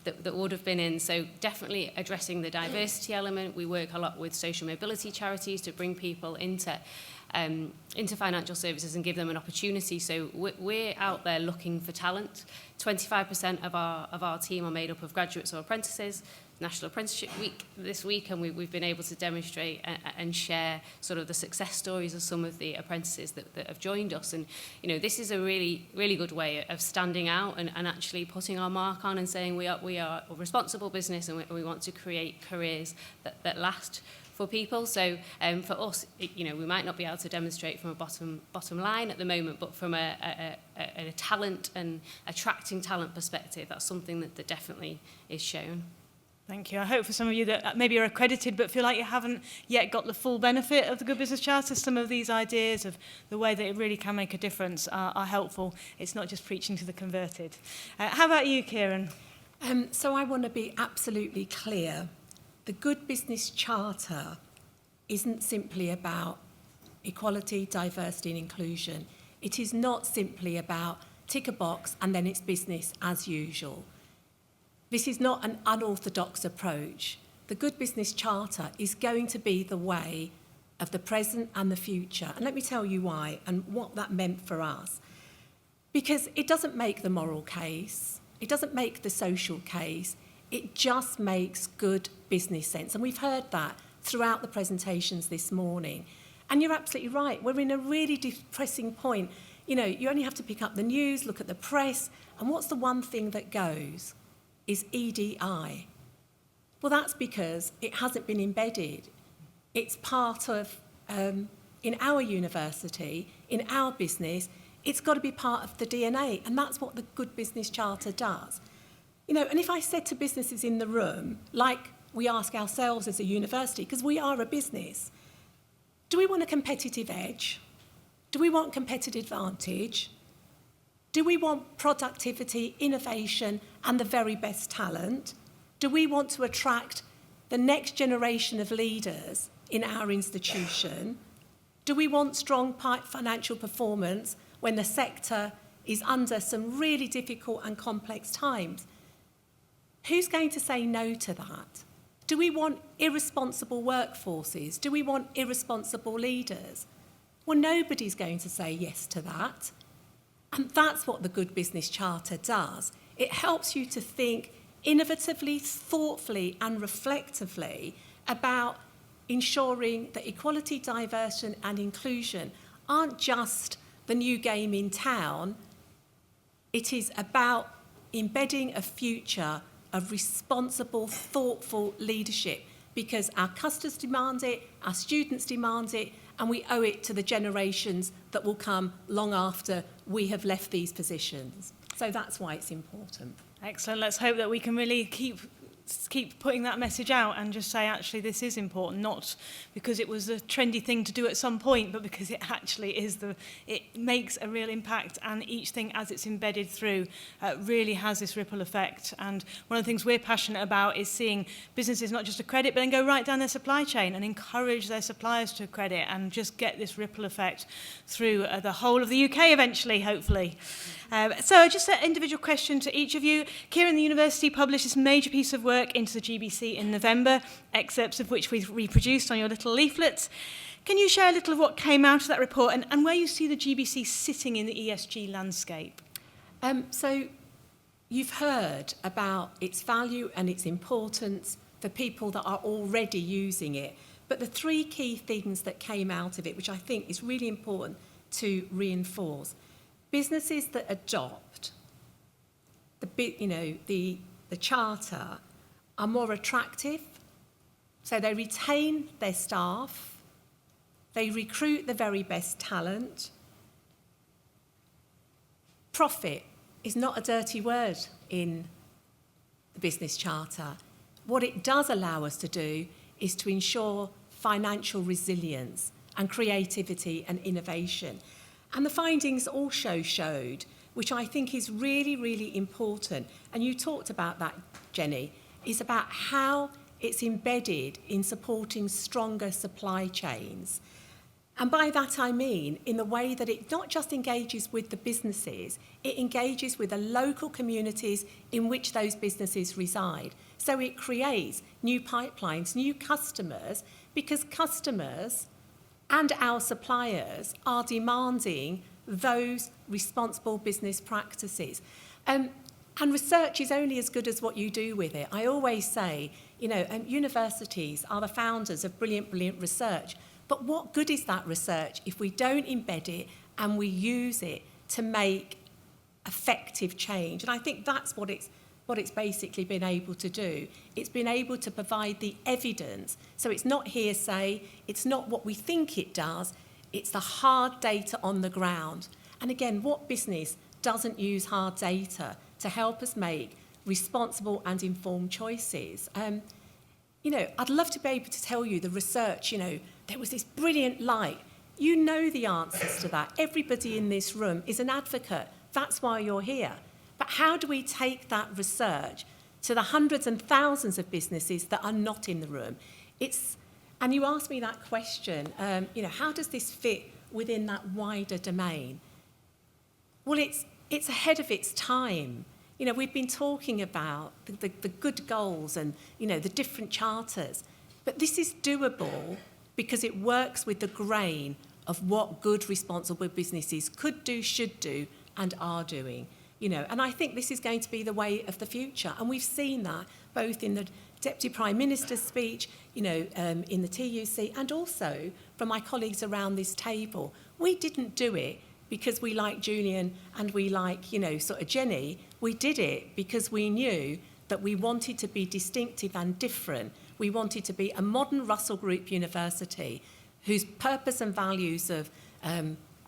that would have been in. So definitely addressing the diversity element. We work a lot with social mobility charities to bring people into financial services and give them an opportunity. So we're out there looking for talent. 25% of our team are made up of graduates or apprentices. National Apprenticeship Week this week, and we've been able to demonstrate and share sort of the success stories of some of the apprentices that have joined us. And this is a really, really good way of standing out and actually putting our mark on and saying we are a responsible business, and we want to create careers that last for people. So for us, we might not be able to demonstrate from a bottom line at the moment, but from a talent and attracting talent perspective, that's something that definitely is shown. Thank you. I hope for some of you that maybe are accredited but feel like you haven't yet got the full benefit of the Good Business Charter, some of these ideas of the way that it really can make a difference are helpful. It's not just preaching to the converted. How about you, Kiran? So I want to be absolutely clear. The Good Business Charter isn't simply about equality, diversity and inclusion. It is not simply about tick a box and then it's business as usual. This is not an unorthodox approach. the Good Business Charter is going to be the way of the present and the future. And let me tell you why and what that meant for us. Because it doesn't make the moral case, it doesn't make the social case, it just makes good business sense. And we've heard that throughout the presentations this morning. And you're absolutely right, we're in a really depressing point. You know, you only have to pick up the news, look at the press, and what's the one thing that goes? Is EDI. Well, that's because it hasn't been embedded. It's part of, in our university, in our business, it's got to be part of the DNA, and that's what the Good Business Charter does. You know, and if I said to businesses in the room, like we ask ourselves as a university, because we are a business, do we want a competitive edge? Do we want competitive advantage? Do we want productivity, innovation, and the very best talent? Do we want to attract the next generation of leaders in our institution? Do we want strong financial performance when the sector is under some really difficult and complex times? Who's going to say no to that? Do we want irresponsible workforces? Do we want irresponsible leaders? Well, nobody's going to say yes to that. And that's what the Good Business Charter does. It helps you to think innovatively, thoughtfully, and reflectively about ensuring that equality, diversity, and inclusion aren't just the new game in town. It is about embedding a future of responsible, thoughtful leadership, because our customers demand it, our students demand it, and we owe it to the generations that will come long after we have left these positions. So that's why it's important. Excellent. Let's hope that we can really keep putting that message out and just say, actually, this is important, not because it was a trendy thing to do at some point, but because it actually is it makes a real impact, and each thing as it's embedded through really has this ripple effect. And one of the things we're passionate about is seeing businesses not just accredit, but then go right down their supply chain and encourage their suppliers to accredit and just get this ripple effect through the whole of the UK eventually, hopefully. So just an individual question to each of you. Kiran, the university published this major piece of work into the GBC in November, excerpts of which we've reproduced on your little leaflets. Can you share a little of what came out of that report and where you see the GBC sitting in the ESG landscape? So you've heard about its value and its importance for people that are already using it. But the three key things that came out of it, which I think is really important to reinforce: businesses that adopt the charter are more attractive, so they retain their staff, they recruit the very best talent. Profit is not a dirty word in the business charter. What it does allow us to do is to ensure financial resilience and creativity and innovation. And the findings also showed, which I think is really, really important, and you talked about that, Jenny, is about how it's embedded in supporting stronger supply chains. And by that I mean in the way that it not just engages with the businesses, it engages with the local communities in which those businesses reside. So it creates new pipelines, new customers, because customers and our suppliers are demanding those responsible business practices. And research is only as good as what you do with it. I always say, universities are the founders of brilliant, brilliant research. But what good is that research if we don't embed it and we use it to make effective change? And I think that's what it's basically been able to do. It's been able to provide the evidence. So it's not hearsay, it's not what we think it does, it's the hard data on the ground. And again, what business doesn't use hard data to help us make responsible and informed choices? I'd love to be able to tell you the research, there was this brilliant light. You know the answers to that. Everybody in this room is an advocate. That's why you're here. But how do we take that research to the hundreds and thousands of businesses that are not in the room? And you asked me that question, how does this fit within that wider domain? Well, it's ahead of its time. You know, we've been talking about the good goals and, you know, the different charters. But this is doable because it works with the grain of what good, responsible businesses could do, should do, and are doing. You know, and I think this is going to be the way of the future. And we've seen that both in the Deputy Prime Minister's speech, you know, in the TUC, and also from my colleagues around this table. We didn't do it because we like Julian and we like, you know, sort of Jenny. We did it because we knew that we wanted to be distinctive and different. We wanted to be a modern Russell Group university whose purpose and values of,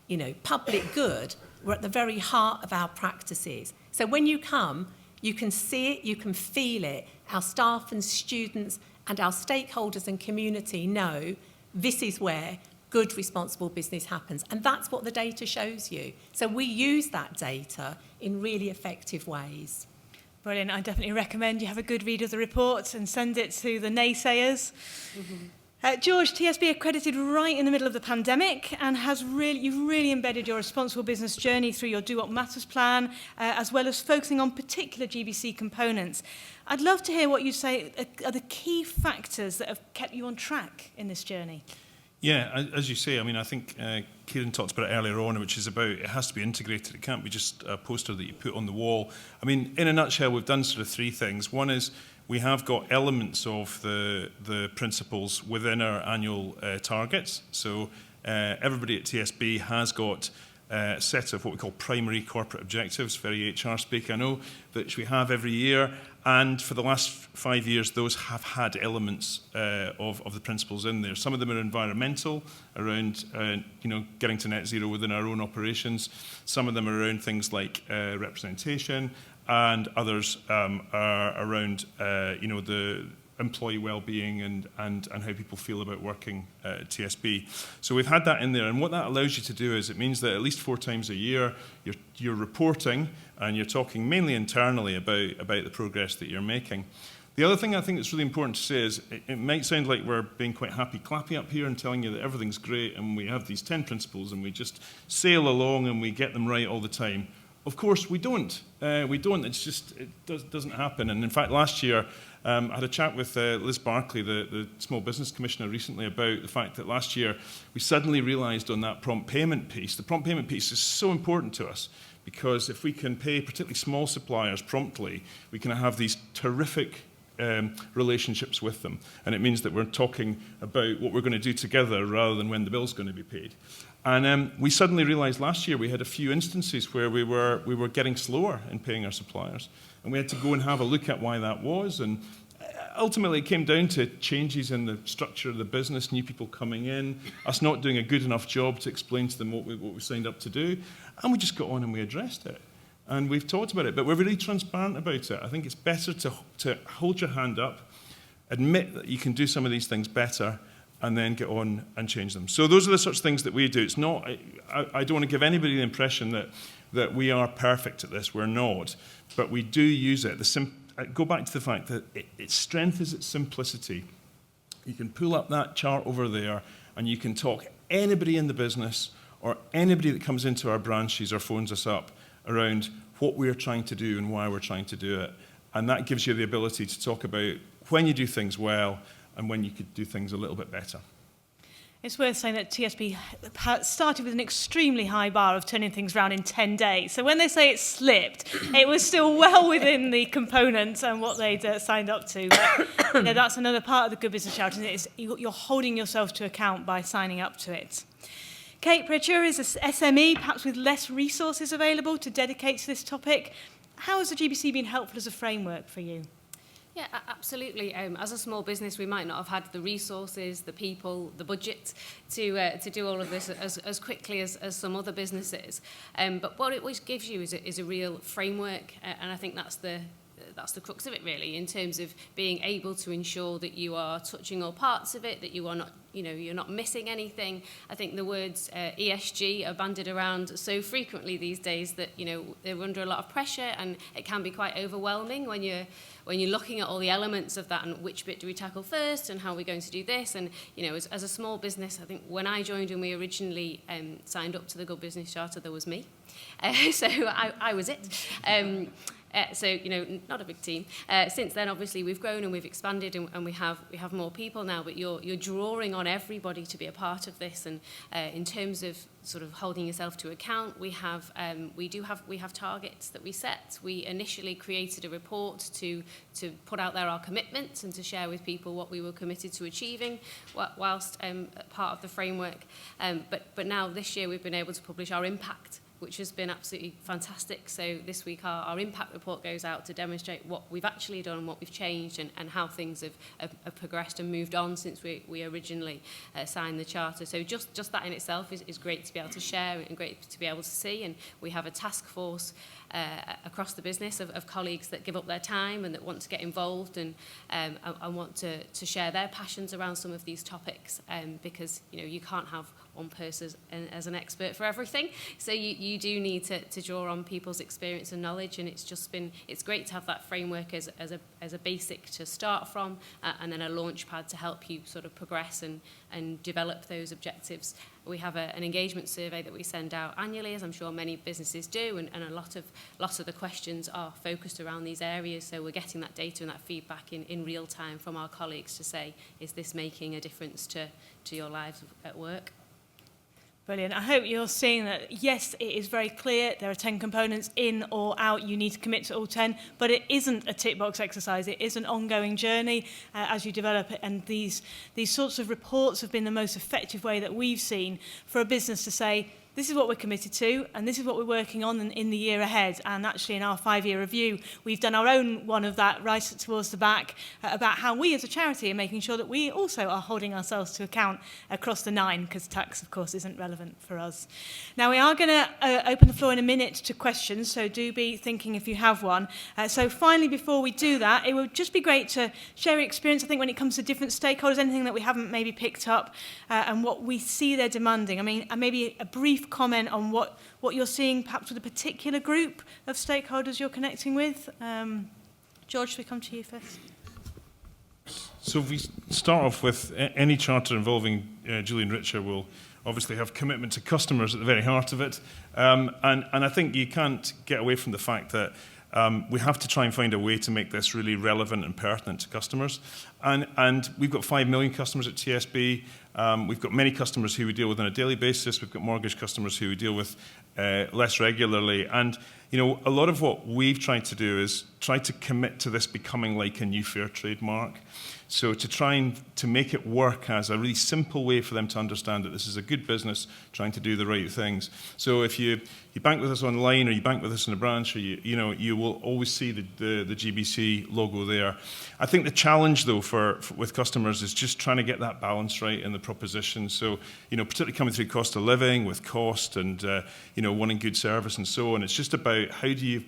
you know, public good were at the very heart of our practices. So when you come, you can see it, you can feel it. Our staff and students and our stakeholders and community know this is where good, responsible business happens. And that's what the data shows you. So we use that data in really effective ways. Brilliant. I definitely recommend you have a good read of the report and send it to the naysayers. George, TSB accredited right in the middle of the pandemic and you've really embedded your responsible business journey through your Do What Matters plan, as well as focusing on particular GBC components. I'd love to hear what you say are the key factors that have kept you on track in this journey. Yeah, as you say, I mean, I think Kiran talked about it earlier on, which is about it has to be integrated. It can't be just a poster that you put on the wall. I mean, in a nutshell, we've done sort of three things. One is we have got elements of the principles within our annual targets. So everybody at TSB has got a set of what we call primary corporate objectives, very HR speak, I know, which we have every year. And for the last 5 years, those have had elements of the principles in there. Some of them are environmental, around you know, getting to net zero within our own operations. Some of them are around things like representation, and others are around you know, the employee well-being and how people feel about working at TSB. So we've had that in there, and what that allows you to do is it means that at least 4 times a year you're reporting and you're talking mainly internally about the progress that you're making. The other thing I think that's really important to say is it might sound like we're being quite happy-clappy up here and telling you that everything's great and we have these 10 principles and we just sail along and we get them right all the time. Of course, we don't. It's just, it doesn't happen. And in fact, last year, I had a chat with Liz Barclay, the Small Business Commissioner, recently about the fact that last year we suddenly realised on that prompt payment piece, the prompt payment piece is so important to us because if we can pay particularly small suppliers promptly, we can have these terrific relationships with them. And it means that we're talking about what we're going to do together rather than when the bill's going to be paid. And we suddenly realised last year we had a few instances where we were getting slower in paying our suppliers. And we had to go and have a look at why that was. And ultimately it came down to changes in the structure of the business, new people coming in, us not doing a good enough job to explain to them what we signed up to do. And we just got on and we addressed it. And we've talked about it, but we're really transparent about it. I think it's better to hold your hand up, admit that you can do some of these things better, and then get on and change them. So those are the sorts of things that we do. It's not, I don't want to give anybody the impression that we are perfect at this. We're not. But we do use it. Go back to the fact that its strength is its simplicity. You can pull up that chart over there and you can talk anybody in the business or anybody that comes into our branches or phones us up around what we're trying to do and why we're trying to do it. And that gives you the ability to talk about when you do things well and when you could do things a little bit better. It's worth saying that TSB started with an extremely high bar of turning things around in 10 days. So when they say it slipped, it was still well within the components and what they'd signed up to. But, you know, that's another part of the Good Business Charter, is you're holding yourself to account by signing up to it. Kate, Praetura is an SME, perhaps with less resources available to dedicate to this topic. How has the GBC been helpful as a framework for you? Yeah, absolutely. As a small business, we might not have had the resources, the people, the budget to do all of this as quickly as some other businesses. But what it always gives you is a real framework, and I think that's the crux of it, really, in terms of being able to ensure that you are touching all parts of it, that you are not, you're not missing anything. I think the words ESG are bandied around so frequently these days that, they're under a lot of pressure, and it can be quite overwhelming when you're looking at all the elements of that and which bit do we tackle first and how are we going to do this. And, as a small business, I think when I joined and we originally signed up to the Good Business Charter, there was me. So I was it. So, you know, not a big team. Since then, obviously, we've grown and we've expanded, and we have more people now. But you're drawing on everybody to be a part of this. And in terms of sort of holding yourself to account, we have targets that we set. We initially created a report to put out there our commitments and to share with people what we were committed to achieving, whilst part of the framework. But now this year we've been able to publish our impact, which has been absolutely fantastic. So this week our impact report goes out to demonstrate what we've actually done and what we've changed, and how things have progressed and moved on since we originally signed the charter. So just that in itself is great to be able to share and great to be able to see. And we have a task force across the business of colleagues that give up their time and that want to get involved and want to share their passions around some of these topics, because you know you can't have one person as an expert for everything. So you do need to draw on people's experience and knowledge, and it's great to have that framework as a basic to start from, and then a launch pad to help you sort of progress and develop those objectives. We have an engagement survey that we send out annually, as I'm sure many businesses do, and a lot of the questions are focused around these areas. So we're getting that data and that feedback in real time from our colleagues to say, is this making a difference to your lives at work? Brilliant. I hope you're seeing that, yes, it is very clear. There are 10 components in or out. You need to commit to all 10, but it isn't a tick box exercise. It is an ongoing journey as you develop it. And these sorts of reports have been the most effective way that we've seen for a business to say, this is what we're committed to, and this is what we're working on in the year ahead. And actually, in our 5-year review, we've done our own one of that right towards the back about how we as a charity are making sure that we also are holding ourselves to account across the 9, because tax, of course, isn't relevant for us. Now, we are going to open the floor in a minute to questions, so do be thinking if you have one. So finally, before we do that, it would just be great to share your experience, I think, when it comes to different stakeholders, anything that we haven't maybe picked up, and what we see they're demanding. I mean, maybe a brief comment on what you're seeing perhaps with a particular group of stakeholders you're connecting with. George, should we come to you first? So if we start off with any charter involving Julian Richer will obviously have commitment to customers at the very heart of it. And I think you can't get away from the fact that we have to try and find a way to make this really relevant and pertinent to customers. And we've got 5 million customers at TSB. We've got many customers who we deal with on a daily basis. We've got mortgage customers who we deal with less regularly. And, you know, a lot of what we've tried to do is try to commit to this becoming like a new fair trade mark. So to try and to make it work as a really simple way for them to understand that this is a good business trying to do the right things. So if you bank with us online or you bank with us in a branch, or you will always see the GBC logo there. I think the challenge though with customers is just trying to get that balance right in the proposition. So, you know, particularly coming through cost of living with cost and wanting good service and so on. It's just about how do you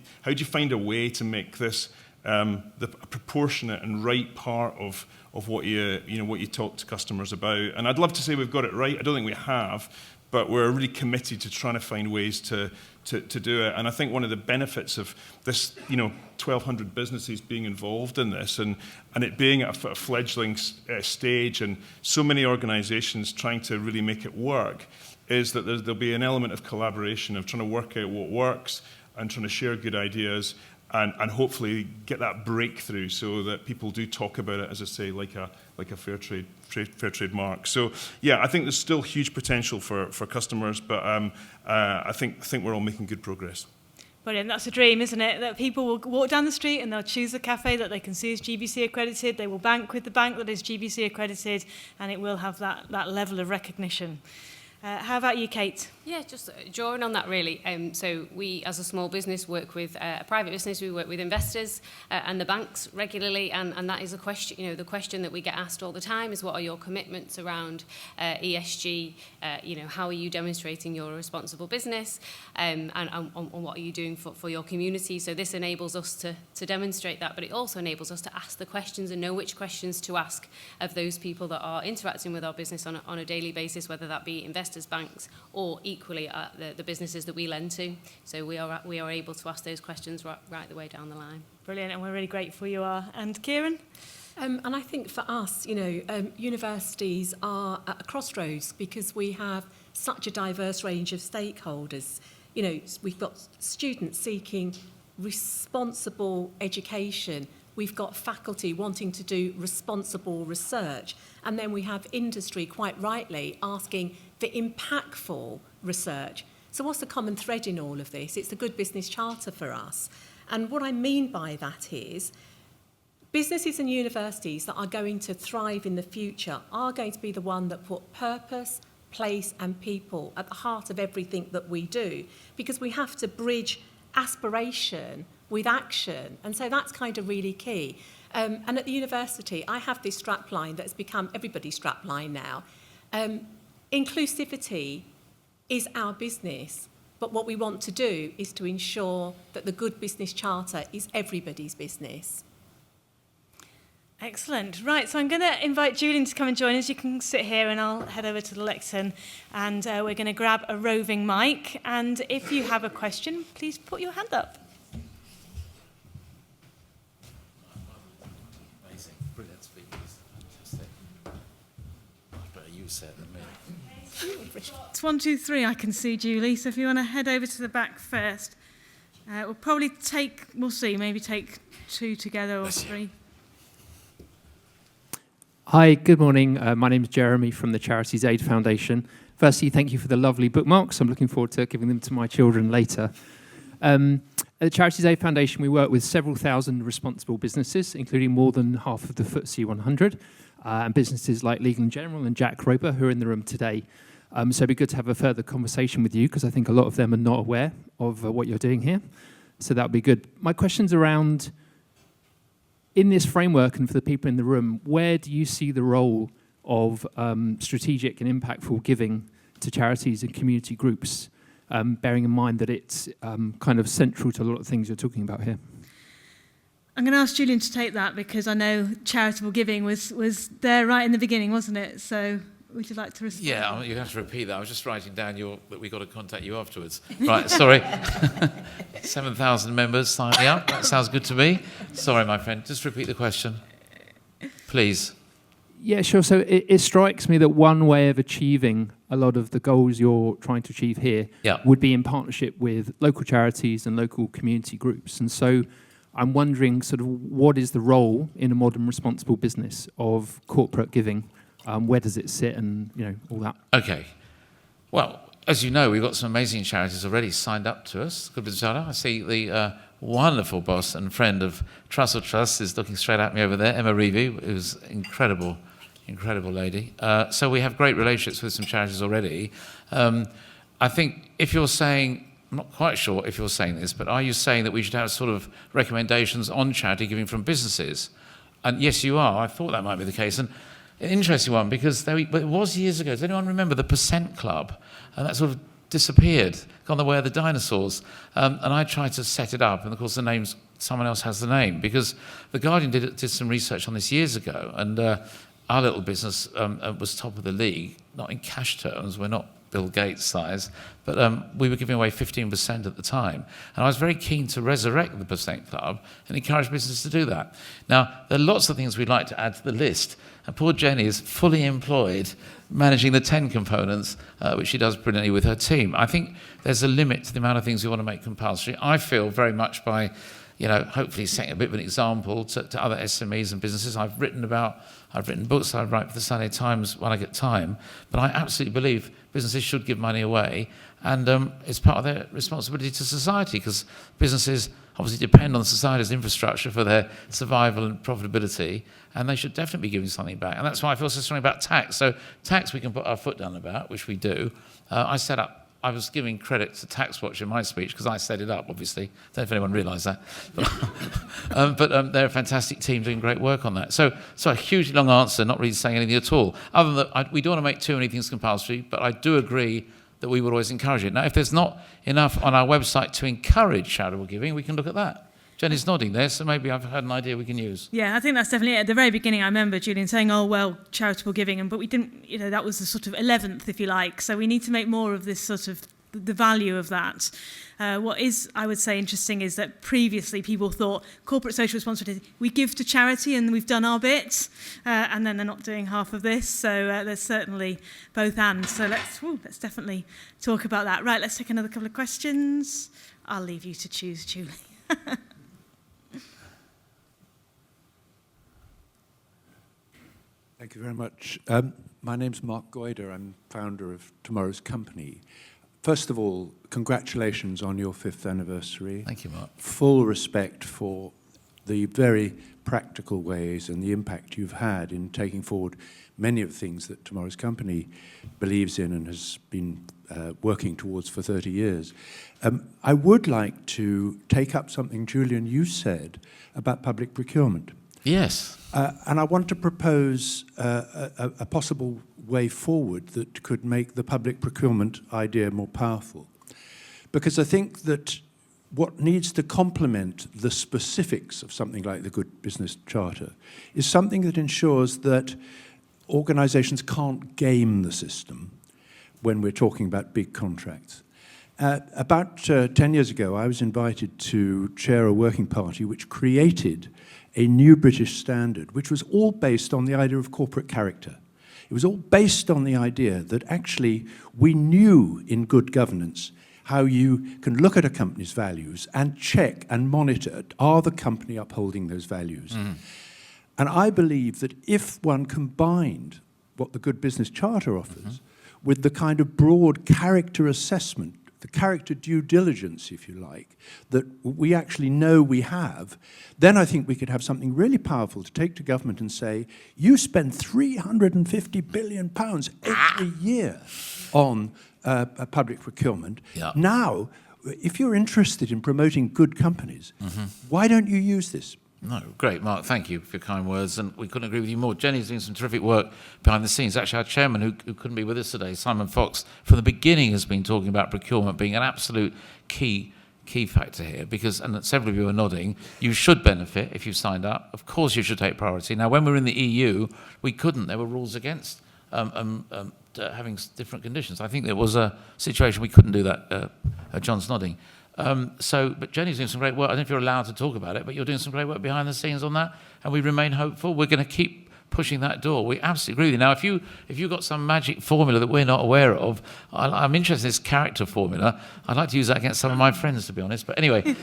find a way to make this the proportionate and right part of what you talk to customers about. And I'd love to say we've got it right. I don't think we have, but we're really committed to trying to find ways to do it. And I think one of the benefits of this, 1,200 businesses being involved in this and it being at a fledgling stage and so many organisations trying to really make it work is that there'll be an element of collaboration, of trying to work out what works and trying to share good ideas. And hopefully get that breakthrough so that people do talk about it, as I say, like a fair trade mark. So yeah, I think there's still huge potential for customers, but I think we're all making good progress. Brilliant, that's a dream, isn't it? That people will walk down the street and they'll choose a cafe that they can see is GBC accredited, they will bank with the bank that is GBC accredited, and it will have that level of recognition. How about you, Kate? Yeah, just drawing on that really. So we, as a small business, work with a private business. We work with investors and the banks regularly, and that is a question. The question that we get asked all the time is, what are your commitments around ESG? How are you demonstrating you're a responsible business, and what are you doing for your community? So this enables us to demonstrate that, but it also enables us to ask the questions and know which questions to ask of those people that are interacting with our business on a daily basis, whether that be investors, banks, or equally the businesses that we lend to. So we are able to ask those questions right the way down the line. Brilliant, and we're really grateful you are. And Kiran? And I think for us, universities are at a crossroads because we have such a diverse range of stakeholders. We've got students seeking responsible education. We've got faculty wanting to do responsible research. And then we have industry, quite rightly, asking for impactful research. So what's the common thread in all of this? It's a good business charter for us. And what I mean by that is businesses and universities that are going to thrive in the future are going to be the one that put purpose, place and people at the heart of everything that we do, because we have to bridge aspiration with action. And so that's kind of really key. And at the university, I have this strapline that has become everybody's strapline now. Inclusivity is our business, but what we want to do is to ensure that the good business charter is everybody's business. Excellent. Right, so I'm going to invite Julian to come and join us. You can sit here and I'll head over to the lectern, and we're going to grab a roving mic. And if you have a question, please put your hand up. Amazing. Brilliant speakers. Fantastic. Much better you said than me. It's 1, 2, 3 I can see, Julie. So if you want to head over to the back first. We'll probably take, we'll see, maybe take 2 together or 3. Hi, good morning. My name is Jeremy from the Charities Aid Foundation. Firstly, thank you for the lovely bookmarks. I'm looking forward to giving them to my children later. At the Charities Aid Foundation, we work with several thousand responsible businesses, including more than half of the FTSE 100, and businesses like Legal & General and Jack Roper, who are in the room today. So it'd be good to have a further conversation with you, because I think a lot of them are not aware of what you're doing here. So that would be good. My question's around, in this framework and for the people in the room, where do you see the role of strategic and impactful giving to charities and community groups, bearing in mind that it's kind of central to a lot of things you're talking about here? I'm going to ask Julian to take that, because I know charitable giving was there right in the beginning, wasn't it? So would you like to respond? Yeah, you have to repeat that. I was just writing down that we got to contact you afterwards. Right, sorry. 7,000 members signing up. That sounds good to me. Sorry, my friend. Just repeat the question, please. Yeah, sure. So it strikes me that one way of achieving a lot of the goals you're trying to achieve here would be in partnership with local charities and local community groups. And so I'm wondering sort of what is the role in a modern responsible business of corporate giving? Where does it sit, and all that? Okay. Well, as you know, we've got some amazing charities already signed up to us. Good business charter. I see the wonderful boss and friend of Trussell Trust is looking straight at me over there, Emma Reevy, who's incredible lady. So we have great relationships with some charities already. I think if you're saying, I'm not quite sure if you're saying this, but are you saying that we should have sort of recommendations on charity giving from businesses? And yes, you are. I thought that might be the case. And an interesting one, because it was years ago. Does anyone remember the % Club? And that sort of disappeared, gone the way of the dinosaurs. And I tried to set it up, and of course someone else has the name, because The Guardian did some research on this years ago, and our little business was top of the league, not in cash terms, we're not Bill Gates size, but we were giving away 15% at the time. And I was very keen to resurrect the % Club and encourage businesses to do that. Now, there are lots of things we'd like to add to the list, and poor Jenny is fully employed managing the 10 components, which she does brilliantly with her team. I think there's a limit to the amount of things we want to make compulsory. I feel very much by, hopefully setting a bit of an example to other SMEs and businesses. I've written books, I write for the Sunday Times when I get time, but I absolutely believe businesses should give money away, and it's part of their responsibility to society, because businesses obviously depend on society's infrastructure for their survival and profitability, and they should definitely be giving something back. And that's why I feel so strongly about tax. So tax we can put our foot down about, which we do. I was giving credit to TaxWatch in my speech, because I set it up, obviously. I don't know if anyone realised that. But they're a fantastic team doing great work on that. So a hugely long answer, not really saying anything at all. Other than that, we don't want to make too many things compulsory, but I do agree that we would always encourage it. Now, if there's not enough on our website to encourage charitable giving, we can look at that. Jenny's nodding there, so maybe I've had an idea we can use. Yeah, I think that's definitely it. At the very beginning, I remember Julian saying, charitable giving, but we didn't, that was the sort of 11th, if you like. So we need to make more of this sort of the value of that. What is, I would say, interesting is that previously people thought corporate social responsibility, we give to charity and we've done our bit, and then they're not doing half of this. So there's certainly both and. So let's definitely talk about that. Right, let's take another couple of questions. I'll leave you to choose, Julie. Thank you very much. My name's Mark Goyder. I'm founder of Tomorrow's Company. First of all, congratulations on your 5th anniversary. Thank you, Mark. Full respect for the very practical ways and the impact you've had in taking forward many of the things that Tomorrow's Company believes in and has been working towards for 30 years. I would like to take up something, Julian, you said about public procurement. Yes. And I want to propose a possible way forward that could make the public procurement idea more powerful. Because I think that what needs to complement the specifics of something like the Good Business Charter is something that ensures that organisations can't game the system when we're talking about big contracts. About 10 years ago, I was invited to chair a working party which created a new British standard, which was all based on the idea of corporate character. It was all based on the idea that actually we knew in good governance how you can look at a company's values and check and monitor, are the company upholding those values? Mm. And I believe that if one combined what the Good Business Charter offers with the kind of broad character assessment, the character due diligence, if you like, that we actually know we have, then I think we could have something really powerful to take to government and say, you spend £350 billion every year on public procurement. Yeah. Now, if you're interested in promoting good companies, why don't you use this? No, great, Mark. Thank you for your kind words, and we couldn't agree with you more. Jenny's doing some terrific work behind the scenes. Actually, our chairman, who couldn't be with us today, Simon Fox, from the beginning has been talking about procurement being an absolute key factor here, because, and several of you are nodding, you should benefit if you've signed up. Of course, you should take priority. Now, when we were in the EU, we couldn't. There were rules against having different conditions. I think there was a situation we couldn't do that. John's nodding. But Jenny's doing some great work. I don't know if you're allowed to talk about it, but you're doing some great work behind the scenes on that, and we remain hopeful. We're going to keep pushing that door. We absolutely agree with you. Now, if you've got some magic formula that we're not aware of, I'm interested in this character formula. I'd like to use that against some of my friends, to be honest. But anyway, you'll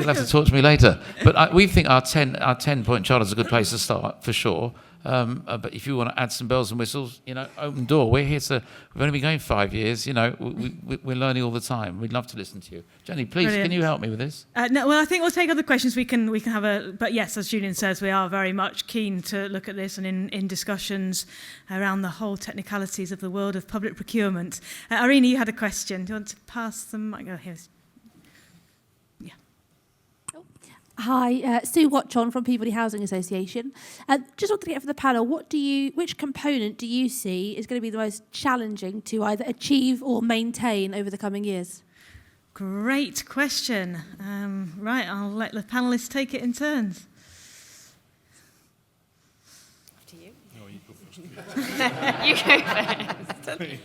have to talk to me later. But we think our 10-point charter is a good place to start, for sure. But if you want to add some bells and whistles, open door. We're here we've only been going 5 years, we're learning all the time. We'd love to listen to you. Jenny, please, Brilliant. Can you help me with this? No, well, I think we'll take other questions. We can have but yes, as Julian says, we are very much keen to look at this and in discussions around the whole technicalities of the world of public procurement. Irina, you had a question. Do you want to pass the mic? Oh, here's. Hi, Sue Watchon from Peabody Housing Association. Just wanted to get from the panel, which component do you see is going to be the most challenging to either achieve or maintain over the coming years? Great question. Right, I'll let the panellists take it in turns. After you. No, you go first. You go first.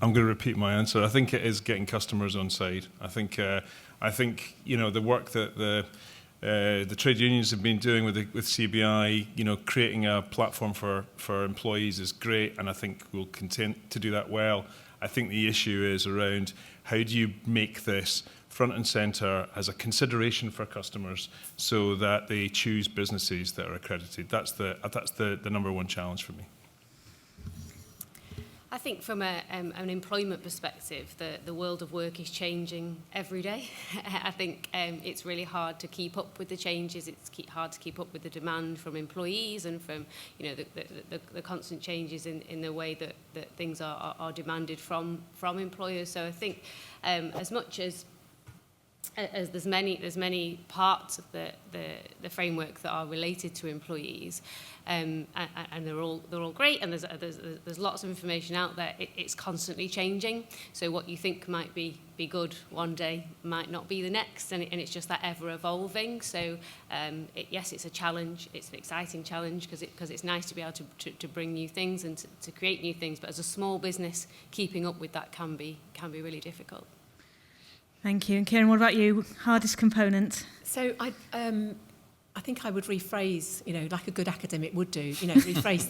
I'm going to repeat my answer. I think it is getting customers on side. I think the work that the trade unions have been doing with CBI, creating a platform for employees is great, and I think we'll continue to do that well. I think the issue is around how do you make this front and centre as a consideration for customers so that they choose businesses that are accredited. That's the number one challenge for me. I think from an employment perspective, the world of work is changing every day. I think it's really hard to keep up with the changes. It's hard to keep up with the demand from employees and from the constant changes in the way that things are demanded from employers. So I think as much as there's many parts of the framework that are related to employees, and they're all great, and there's lots of information out there. It's constantly changing. So what you think might be good one day might not be the next, and it's just that ever evolving. So yes, it's a challenge. It's an exciting challenge because it's nice to be able to bring new things and to create new things. But as a small business, keeping up with that can be really difficult. Thank you. And Kiran, what about you? Hardest component? So I think I would rephrase, like a good academic would do, rephrase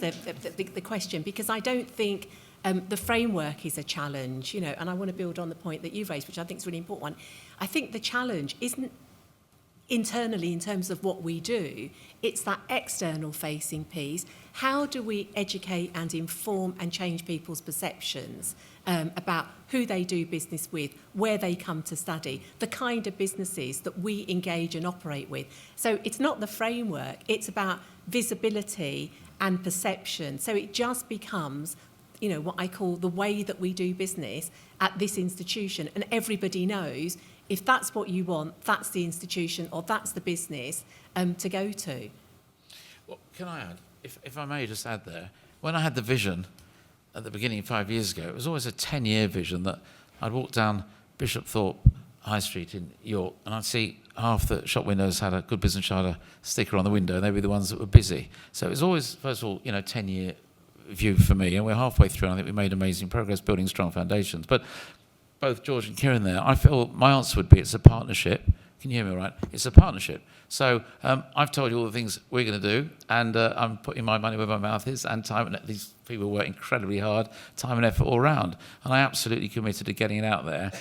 the question, because I don't think The framework is a challenge, you know, and I want to build on the point that you've raised, which I think is a really important one. I think the challenge isn't internally in terms of what we do, it's that external facing piece. How do we educate and inform and change people's perceptions about who they do business with, where they come to study, the kind of businesses that we engage and operate with? So it's not the framework, it's about visibility and perception. So it just becomes, you know, what I call the way that we do business at this institution, and everybody knows if that's what you want, that's the institution or that's the business to go to. Well, can I add, if I may just add there, when I had the vision at the beginning 5 years ago, it was always a 10-year vision that I'd walk down Bishopthorpe High Street in York and I'd see half the shop windows had a Good Business Charter sticker on the window and they'd be the ones that were busy. So it was always, first of all, you know, 10-year view for me, and we're halfway through and I think we made amazing progress building strong foundations. But both George and Kiran there, I feel my answer would be it's a partnership. Can you hear me all right? It's a partnership. So I've told you all the things we're going to do, and I'm putting my money where my mouth is, and time. And these people work incredibly hard, time and effort all round, and I absolutely committed to getting it out there.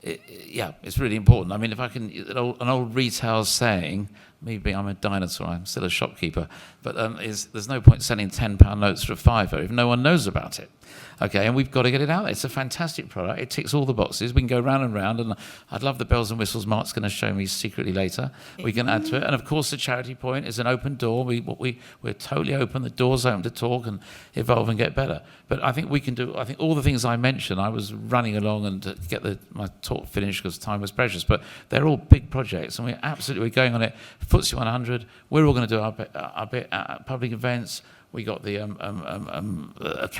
Yeah, it's really important. I mean, if I can, an old retail saying, me being I'm a dinosaur, I'm still a shopkeeper, but there's no point selling £10 notes for a £5 if no one knows about it. Okay, and we've got to get it out there. It's a fantastic product. It ticks all the boxes. We can go round and round, and I'd love the bells and whistles Mark's going to show me secretly later. We can add to it. And, of course, the charity point is an open door. We're totally open. The door's open to talk and evolve and get better. But I think we can do, I think all the things I mentioned, I was running along and to get my talk finished because time was precious, but they're all big projects, and we're going on it. FTSE 100, we're all going to do our bit at public events. We got the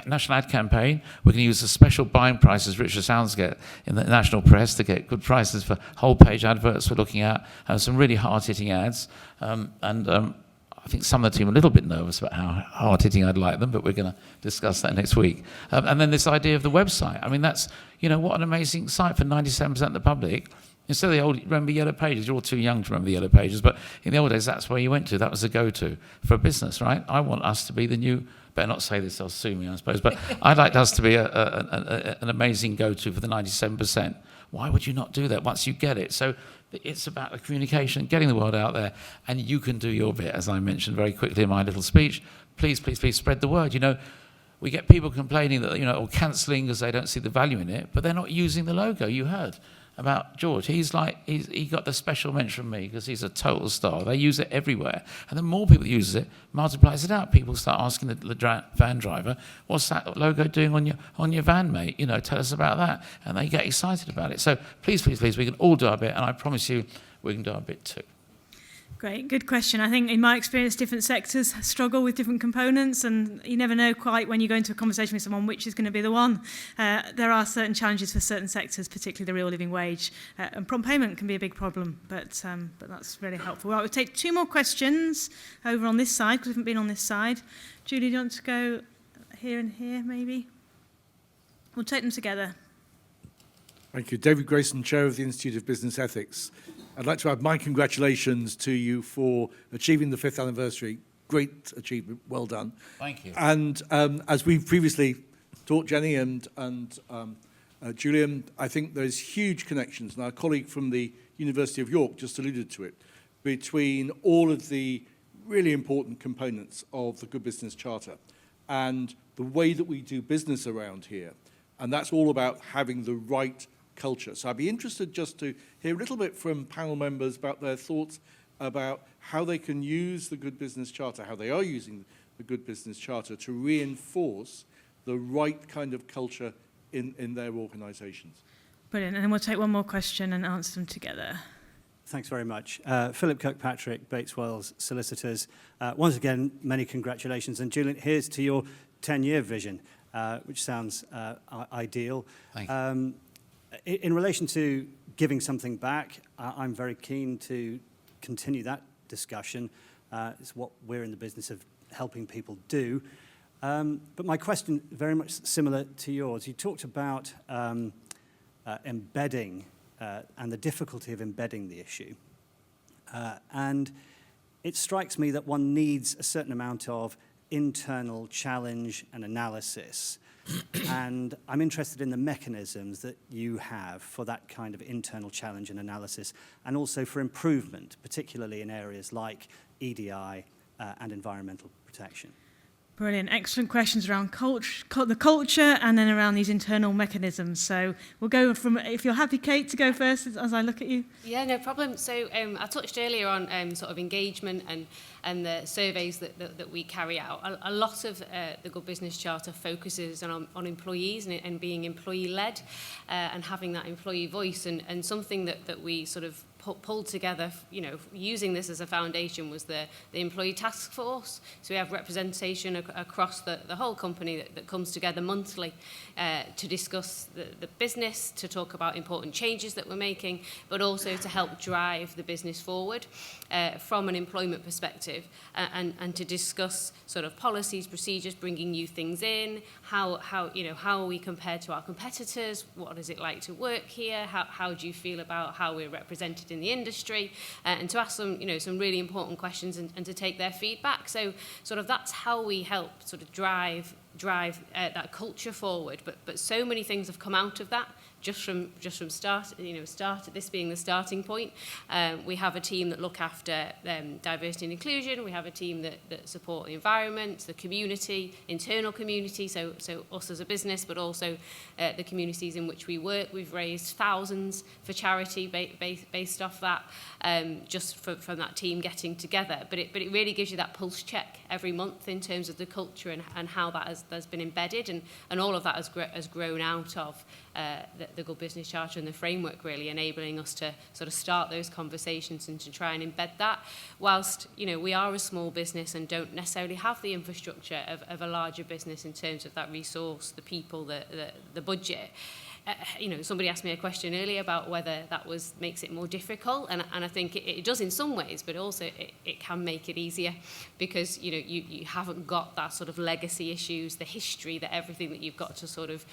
national ad campaign. We're going to use the special buying prices Richard Sounds get in the national press to get good prices for whole-page adverts we're looking at, and some really hard-hitting ads. I think some of the team are a little bit nervous about how hard-hitting I'd like them, but we're going to discuss that next week. And then this idea of the website. I mean, that's, you know, what an amazing site for 97% of the public. Instead of the old, remember Yellow Pages? You're all too young to remember the Yellow Pages, but in the old days, that's where you went to. That was the go-to for a business, right? I want us to be the new, better not say this, they'll sue me, I suppose, but I'd like us to be an amazing go-to for the 97%. Why would you not do that once you get it? So it's about the communication, getting the word out there, and you can do your bit, as I mentioned very quickly in my little speech. Please, please, please spread the word. You know, we get people complaining that, you know, or cancelling because they don't see the value in it, but they're not using the logo. You heard about George. He got the special mention from me because he's a total star. They use it everywhere. And the more people use it, multiplies it out. People start asking the van driver, what's that logo doing on your van, mate? You know, tell us about that. And they get excited about it. So please, please, please, we can all do our bit. And I promise you, we can do our bit too. Great, good question. I think in my experience, different sectors struggle with different components, and you never know quite when you go into a conversation with someone which is going to be the one. There are certain challenges for certain sectors, particularly the real living wage, and prompt payment can be a big problem, but that's really helpful. Right, we'll take two more questions over on this side, because we haven't been on this side. Julie, do you want to go here and here, maybe? We'll take them together. Thank you. David Grayson, Chair of the Institute of Business Ethics. I'd like to add my congratulations to you for achieving the 5th anniversary. Great achievement. Well done. Thank you. And as we've previously taught Jenny and Julian, I think there's huge connections, and our colleague from the University of York just alluded to it, between all of the really important components of the Good Business Charter and the way that we do business around here. And that's all about having the right culture. So I'd be interested just to hear a little bit from panel members about their thoughts about how they can use the Good Business Charter, how they are using the Good Business Charter to reinforce the right kind of culture in their organisations. Brilliant. And then we'll take one more question and answer them together. Thanks very much. Philip Kirkpatrick, Bates Wells Solicitors. Once again, many congratulations. And Julian, here's to your 10-year vision, which sounds ideal. Thank you. In relation to giving something back, I'm very keen to continue that discussion. It's what we're in the business of helping people do. But my question, very much similar to yours, you talked about embedding and the difficulty of embedding the issue. And it strikes me that one needs a certain amount of internal challenge and analysis. And I'm interested in the mechanisms that you have for that kind of internal challenge and analysis, and also for improvement, particularly in areas like EDI and environmental protection. Brilliant. Excellent questions around the culture and then around these internal mechanisms. So we'll go from, if you're happy, Kate, to go first as I look at you. Yeah, no problem. So I touched earlier on sort of engagement and the surveys that we carry out. A lot of the Good Business Charter focuses on employees and being employee-led and having that employee voice. And something that we sort of pulled together, you know, using this as a foundation was the employee task force. So we have representation across the whole company that comes together monthly to discuss the business, to talk about important changes that we're making, but also to help drive the business forward from an employment perspective and to discuss sort of policies, procedures, bringing new things in, how we compare to our competitors, what is it like to work here, how do you feel about how we're represented in the industry, and to ask them, some really important questions and to take their feedback. So sort of that's how we help sort of drive that culture forward. But so many things have come out of that just from start this being the starting point. We have a team that look after diversity and inclusion. We have a team that support the environment, the community, internal community, so us as a business, but also the communities in which we work. We've raised thousands for charity based off that, just from that team getting together. But it really gives you that pulse check every month in terms of the culture and how that has been embedded, and all of that has grown out of the Good Business Charter and the framework, really enabling us to sort of start those conversations and to try and embed that. Whilst we are a small business and don't necessarily have the infrastructure of a larger business in terms of that resource, the people, the budget. Somebody asked me a question earlier about whether that makes it more difficult, and I think it does in some ways, but also it can make it easier because you haven't got that sort of legacy issues, the history, everything that you've got to sort of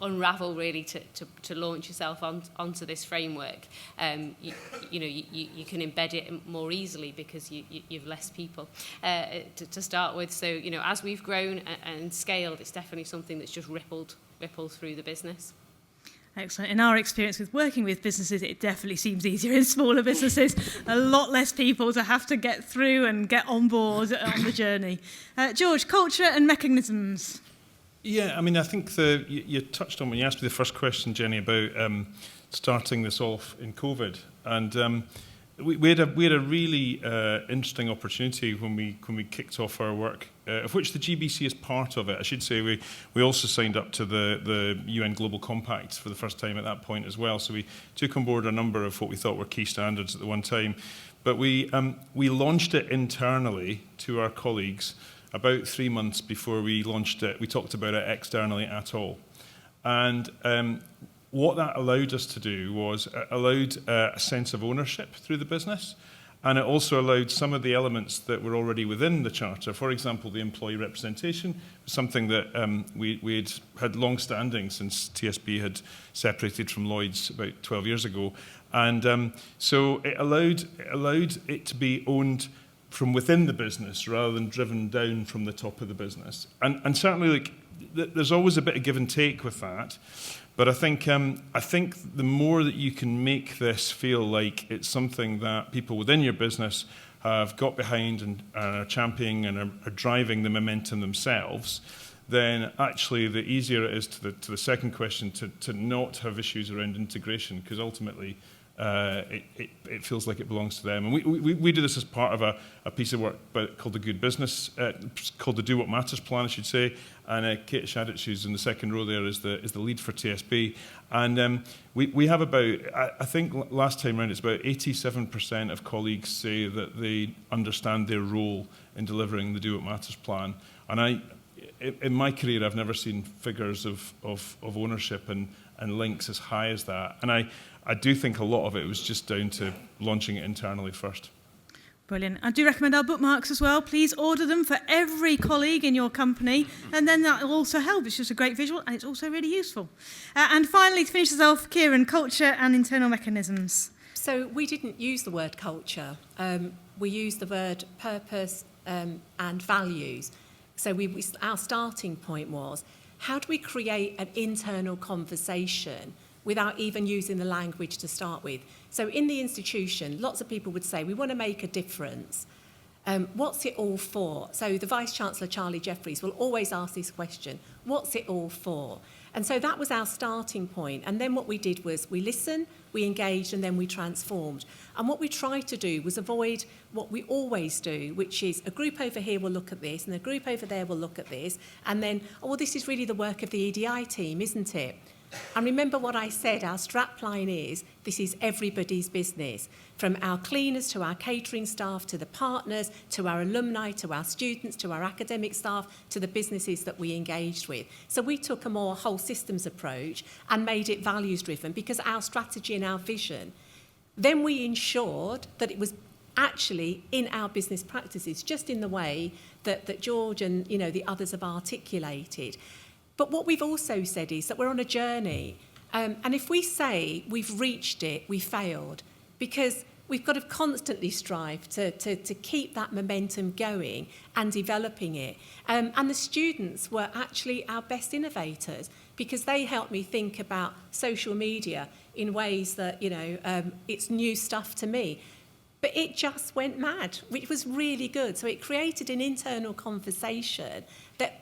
unravel really to launch yourself onto this framework. You can embed it more easily because you've less people to start with. So as we've grown and scaled, it's definitely something that's just rippled through the business. Excellent. In our experience with working with businesses, it definitely seems easier in smaller businesses. A lot less people to have to get through and get on board on the journey. George, culture and mechanisms. Yeah, I mean, I think you touched on when you asked me the first question, Jenny, about starting this off in COVID, and we had a really interesting opportunity when we kicked off our work, of which the GBC is part of it. I should say we also signed up to the UN Global Compact for the first time at that point as well. So we took on board a number of what we thought were key standards at the one time. But we launched it internally to our colleagues about 3 months before we launched it. We talked about it externally at all. And what that allowed us to do was allowed a sense of ownership through the business, and it also allowed some of the elements that were already within the Charter. For example, the employee representation was something that we had long-standing since TSB had separated from Lloyd's about 12 years ago. And so it allowed it to be owned from within the business rather than driven down from the top of the business. And certainly there's always a bit of give and take with that. But I think the more that you can make this feel like it's something that people within your business have got behind and are championing and are driving the momentum themselves, then actually the easier it is to the second question to not have issues around integration, because ultimately it feels like it belongs to them. And we do this as part of a piece of work called the Good Business, called the Do What Matters plan, I should say. And Kate Shadich, who's in the second row there, is the lead for TSB. And we have about, I think last time around, it's about 87% of colleagues say that they understand their role in delivering the Do What Matters plan. And in my career, I've never seen figures of ownership and links as high as that. And I do think a lot of it was just down to launching it internally first. Brilliant. I do recommend our bookmarks as well. Please order them for every colleague in your company, and then that will also help. It's just a great visual, and it's also really useful. And finally, to finish us off, Kiran, culture and internal mechanisms. So we didn't use the word culture. We used the word purpose and values. So our starting point was, how do we create an internal conversation without even using the language to start with? So in the institution, lots of people would say, we want to make a difference. What's it all for? So the Vice-Chancellor, Charlie Jeffries, will always ask this question, what's it all for? And so that was our starting point. And then what we did was we listened, we engaged, and then we transformed. And what we tried to do was avoid what we always do, which is a group over here will look at this, and a group over there will look at this, and then, oh, well, this is really the work of the EDI team, isn't it? And remember what I said, our strapline is, this is everybody's business, from our cleaners to our catering staff, to the partners, to our alumni, to our students, to our academic staff, to the businesses that we engaged with. So we took a more whole systems approach and made it values driven because our strategy and our vision. Then we ensured that it was actually in our business practices, just in the way that George and the others have articulated. But what we've also said is that we're on a journey. And if we say we've reached it, we failed. Because we've got to constantly strive to keep that momentum going and developing it. And the students were actually our best innovators because they helped me think about social media in ways that, it's new stuff to me. But it just went mad, which was really good. So it created an internal conversation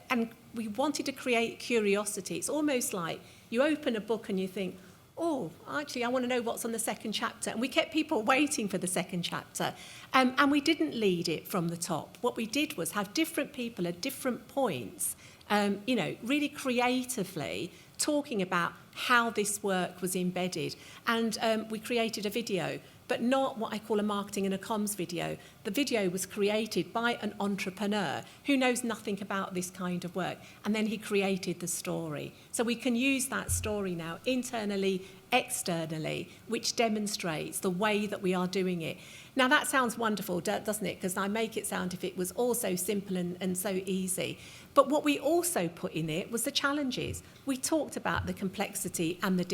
and we wanted to create curiosity. It's almost like you open a book and you think, oh, actually, I want to know what's on the second chapter. And we kept people waiting for the second chapter. And we didn't lead it from the top. What we did was have different people at different points, really creatively talking about how this work was embedded. And we created a video, but not what I call a marketing and a comms video. The video was created by an entrepreneur who knows nothing about this kind of work, and then he created the story. So we can use that story now internally, externally, which demonstrates the way that we are doing it. Now that sounds wonderful, doesn't it? Because I make it sound if it was all so simple and so easy. But what we also put in it was the challenges. We talked about the complexity and the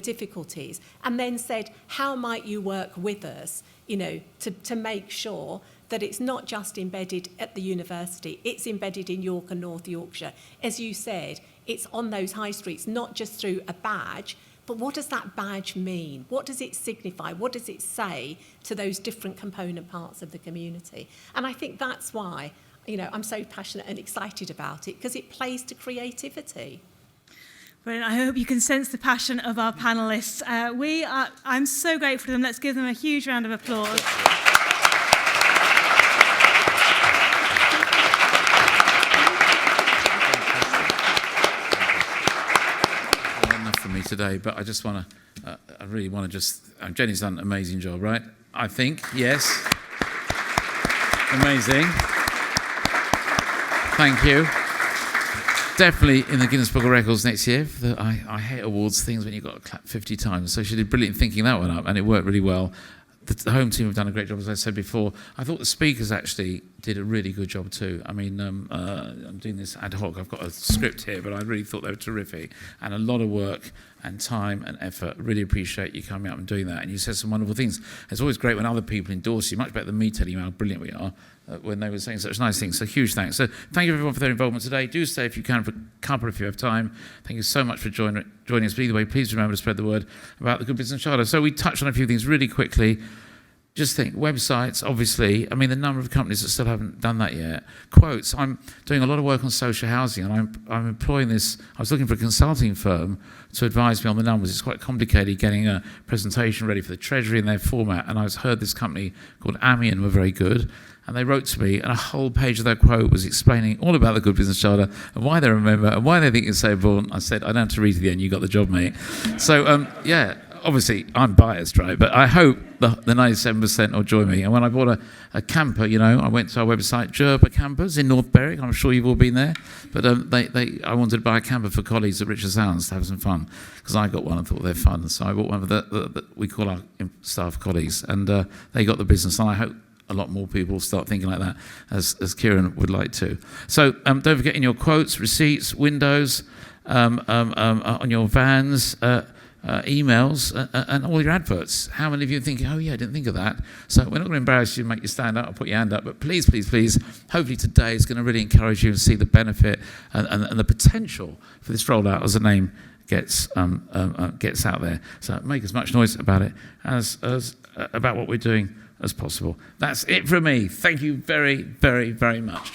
difficulties, and then said, how might you work with us, to make sure that it's not just embedded at the university, it's embedded in York and North Yorkshire. As you said, it's on those high streets, not just through a badge, but what does that badge mean? What does it signify? What does it say to those different component parts of the community? And I think that's why, I'm so passionate and excited about it, because it plays to creativity. Brilliant. I hope you can sense the passion of our panellists. I'm so grateful to them. Let's give them a huge round of applause. Enough for me today, but I just want to, I really want to just, Jenny's done an amazing job, right? I think, yes. Amazing. Thank you. Definitely in the Guinness Book of Records next year. I hate awards things when you've got to clap 50 times. So she did brilliant thinking that one up, and it worked really well. The home team have done a great job, as I said before. I thought the speakers actually did a really good job too. I mean, I'm doing this ad hoc. I've got a script here, but I really thought they were terrific. And a lot of work and time and effort. Really appreciate you coming up and doing that. And you said some wonderful things. It's always great when other people endorse you, much better than me telling you how brilliant we are when they were saying such nice things. So huge thanks. So thank you everyone for their involvement today. Do stay if you can for a couple if you have time. Thank you so much for joining us. But either way, please remember to spread the word about the Good Business Charter. So we touched on a few things really quickly. Just think, websites, obviously, I mean, the number of companies that still haven't done that yet. Quotes, I'm doing a lot of work on social housing, and I'm employing this, I was looking for a consulting firm to advise me on the numbers. It's quite complicated getting a presentation ready for the Treasury in their format, and I heard this company called Amian were very good, and they wrote to me, and a whole page of their quote was explaining all about the Good Business Charter, and why they're a member, and why they think it's so important. I said, I don't have to read to the end, you got the job, mate. So, yeah. Obviously, I'm biased, right? But I hope the 97% will join me. And when I bought a camper, I went to our website, Gerber Campers in North Berwick. I'm sure you've all been there. But I wanted to buy a camper for colleagues at Richard Sounds to have some fun, because I got one and thought they're fun. So I bought one that we call our staff colleagues. And they got the business. And I hope a lot more people start thinking like that, as Kiran would like to. So don't forget in your quotes, receipts, windows, on your vans, emails and all your adverts. How many of you are thinking, oh yeah, I didn't think of that? So we're not going to embarrass you and make you stand up or put your hand up, but please, please, please, hopefully today is going to really encourage you to see the benefit and the potential for this rollout as the name gets out there. So make as much noise about it as about what we're doing as possible. That's it from me. Thank you very, very, very much.